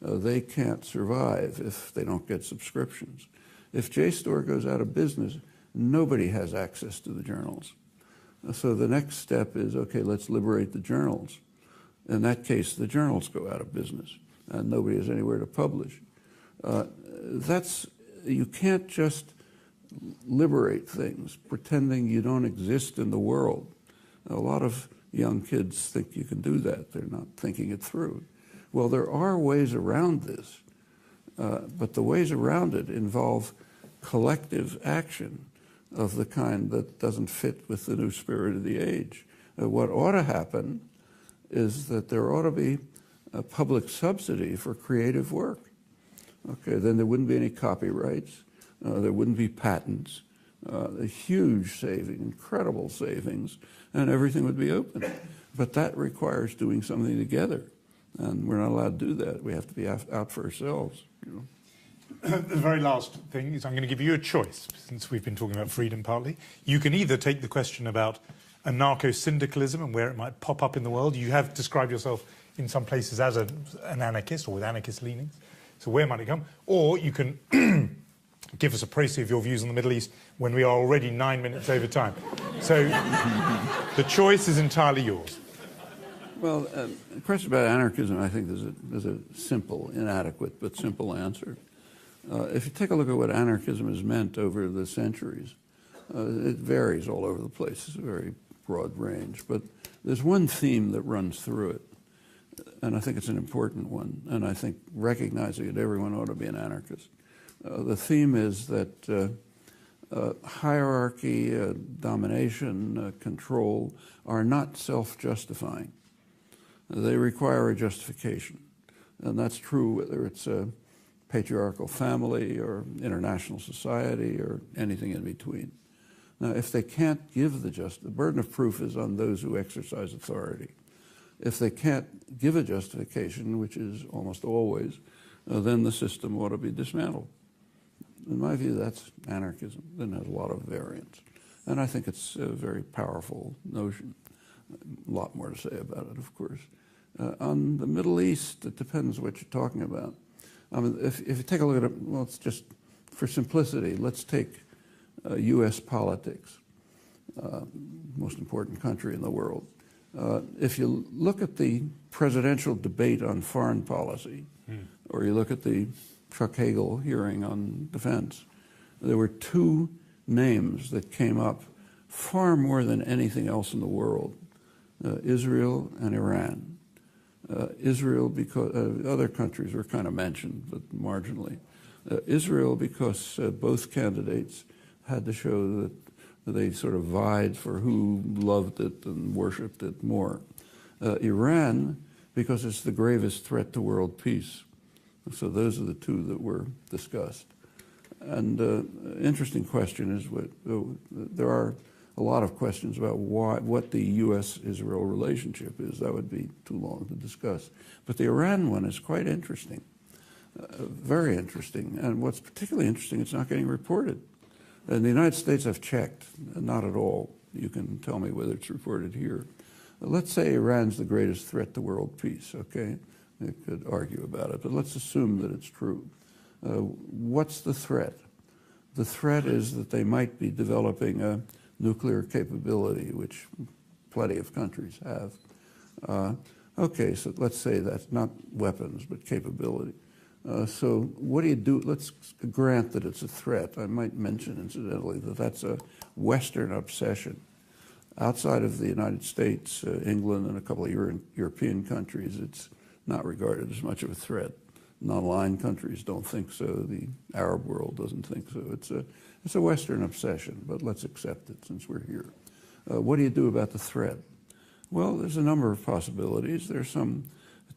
They can't survive if they don't get subscriptions. If JSTOR goes out of business, nobody has access to the journals. So the next step is, okay, let's liberate the journals. In that case, the journals go out of business, and nobody has anywhere to publish. You can't just liberate things, pretending you don't exist in the world. A lot of young kids think you can do that. They're not thinking it through. Well, there are ways around this, but the ways around it involve collective action of the kind that doesn't fit with the new spirit of the age. What ought to happen is that there ought to be a public subsidy for creative work. Okay, then there wouldn't be any copyrights. There wouldn't be patents. A huge saving, incredible savings, and everything would be open. But that requires doing something together, and we're not allowed to do that. We have to be out for ourselves. You know. The very last thing is I'm going to give you a choice, since we've been talking about freedom partly. You can either take the question about anarcho-syndicalism and where it might pop up in the world. You have described yourself in some places as an anarchist or with anarchist leanings. So where might it come? Or you can give us a précis of your views on the Middle East when we are already 9 minutes over time. So the choice is entirely yours. Well, the question about anarchism, I think there's a simple, inadequate, but simple answer. If you take a look at what anarchism has meant over the centuries, it varies all over the place. It's a very broad range. But there's one theme that runs through it, and I think it's an important one, and I think recognizing it, everyone ought to be an anarchist. The theme is that hierarchy, domination, control are not self-justifying. They require a justification, and that's true whether it's a patriarchal family or international society or anything in between. Now, if they can't give the burden of proof is on those who exercise authority. If they can't give a justification, which is almost always, then the system ought to be dismantled. In my view, that's anarchism. Then has a lot of variants. And I think it's a very powerful notion. A lot more to say about it, of course. On the Middle East, it depends what you're talking about. I mean, if you take a look at it, well, it's just, for simplicity, let's take U.S. politics. most important country in the world. If you look at the presidential debate on foreign policy, or you look at the Chuck Hagel hearing on defense, there were two names that came up far more than anything else in the world, Israel and Iran. Israel because other countries were kind of mentioned, but marginally. Israel because both candidates had to show that they sort of vied for who loved it and worshipped it more. Iran because it's the gravest threat to world peace. So those are the two that were discussed. And interesting question is there are a lot of questions about what the U.S.-Israel relationship is. That would be too long to discuss. But the Iran one is quite interesting, very interesting. And what's particularly interesting, it's not getting reported. And the United States, I've checked, not at all. You can tell me whether it's reported here. Let's say Iran's the greatest threat to world peace, okay? You could argue about it, but let's assume that it's true. What's the threat? The threat is that they might be developing a nuclear capability, which plenty of countries have. Okay, so let's say that's not weapons, but capability. So what do you do? Let's grant that it's a threat. I might mention, incidentally, that that's a Western obsession. Outside of the United States, England, and a couple of European countries, it's not regarded as much of a threat. Non-aligned countries don't think so. The Arab world doesn't think so. It's a Western obsession, but let's accept it since we're here. What do you do about the threat? Well, there's a number of possibilities. There's some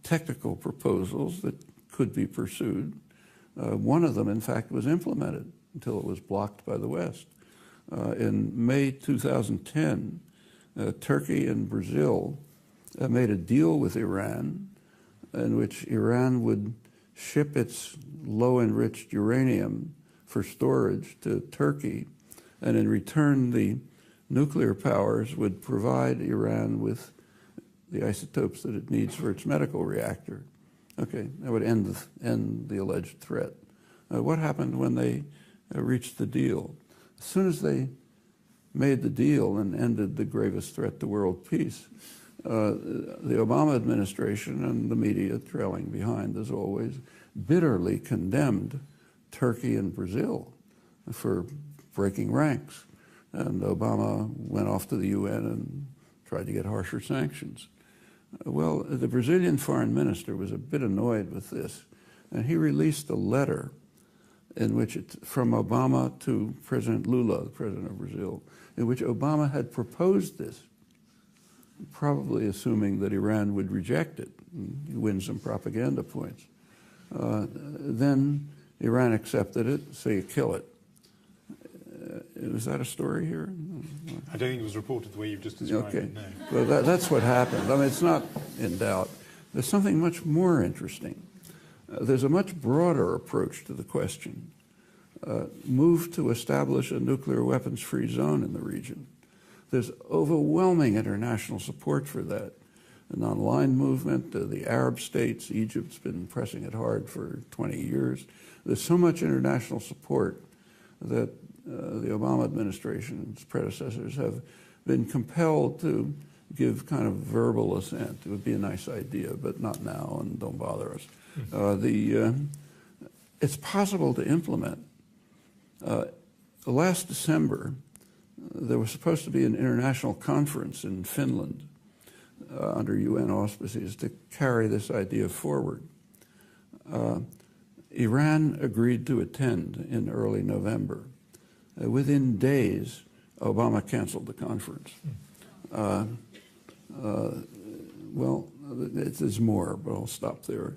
technical proposals that could be pursued. One of them, in fact, was implemented until it was blocked by the West. In May 2010, Turkey and Brazil made a deal with Iran in which Iran would ship its low-enriched uranium for storage to Turkey, and in return the nuclear powers would provide Iran with the isotopes that it needs for its medical reactor. Okay, that would end the alleged threat. What happened when they reached the deal? As soon as they made the deal and ended the gravest threat to world peace, the Obama administration and the media, trailing behind as always, bitterly condemned Turkey and Brazil for breaking ranks. And Obama went off to the UN and tried to get harsher sanctions. Well, the Brazilian foreign minister was a bit annoyed with this, and he released a letter in which from Obama to President Lula, the president of Brazil, in which Obama had proposed this, probably assuming that Iran would reject it and win some propaganda points. Then Iran accepted it, so you kill it. Was that a story here? I don't think it was reported the way you've just described it, no. Well, that's what happened. I mean, it's not in doubt. There's something much more interesting. There's a much broader approach to the question. Move to establish a nuclear weapons-free zone in the region. There's overwhelming international support for that. The non-aligned movement, the Arab states, Egypt's been pressing it hard for 20 years. There's so much international support that the Obama administration's predecessors have been compelled to give kind of verbal assent. It would be a nice idea, but not now, and don't bother us. It's possible to implement. Last December, there was supposed to be an international conference in Finland under UN auspices to carry this idea forward. Iran agreed to attend in early November. Within days, Obama canceled the conference. Well, there's more, but I'll stop there.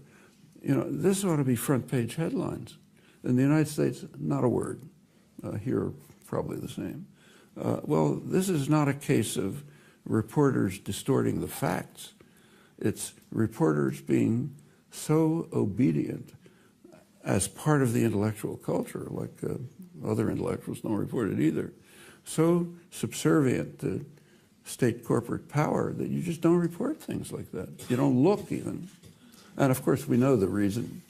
You know, this ought to be front-page headlines. In the United States, not a word. Here, probably the same. Well, this is not a case of reporters distorting the facts. It's reporters being so obedient as part of the intellectual culture, like other intellectuals don't report it either, so subservient to state corporate power that you just don't report things like that. You don't look even. And of course, we know the reason.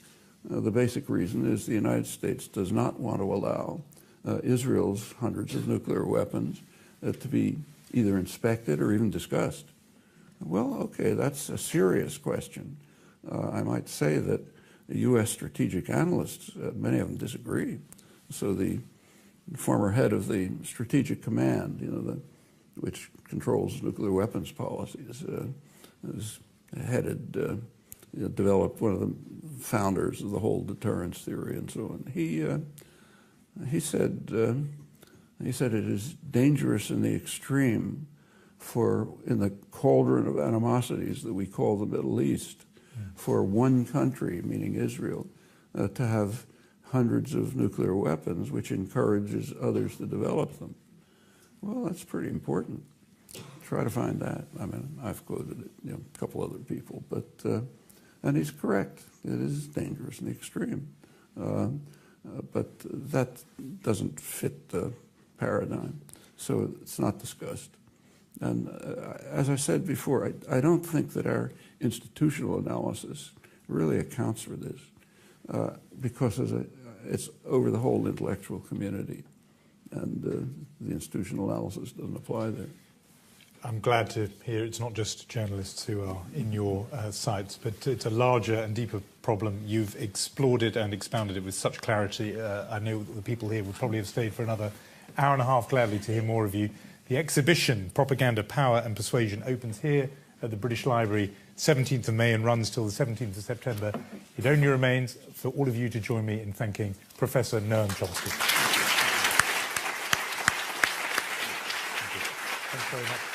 The basic reason is the United States does not want to allow Israel's hundreds of nuclear weapons to be either inspected or even discussed. Well, okay, that's a serious question. I might say that the U.S. strategic analysts, many of them disagree. So the former head of the Strategic Command, which controls nuclear weapons policies, is headed, developed one of the founders of the whole deterrence theory and so on. He said it is dangerous in the extreme in the cauldron of animosities that we call the Middle East, for one country, meaning Israel, to have hundreds of nuclear weapons, which encourages others to develop them. Well, that's pretty important. Try to find that. I mean, I've quoted it, a couple other people, but and he's correct. It is dangerous in the extreme, but that doesn't fit the paradigm, so it's not discussed. And as I said before, I don't think that our institutional analysis really accounts for this, because it's over the whole intellectual community, and the institutional analysis doesn't apply there. I'm glad to hear it's not just journalists who are in your sites, but it's a larger and deeper problem. You've explored it and expounded it with such clarity. I know the people here would probably have stayed for another hour and a half gladly to hear more of you. The exhibition, Propaganda, Power and Persuasion, opens here at the British Library 17th of May and runs till the 17th of September. It only remains for all of you to join me in thanking Professor Noam Chomsky. Thanks very much.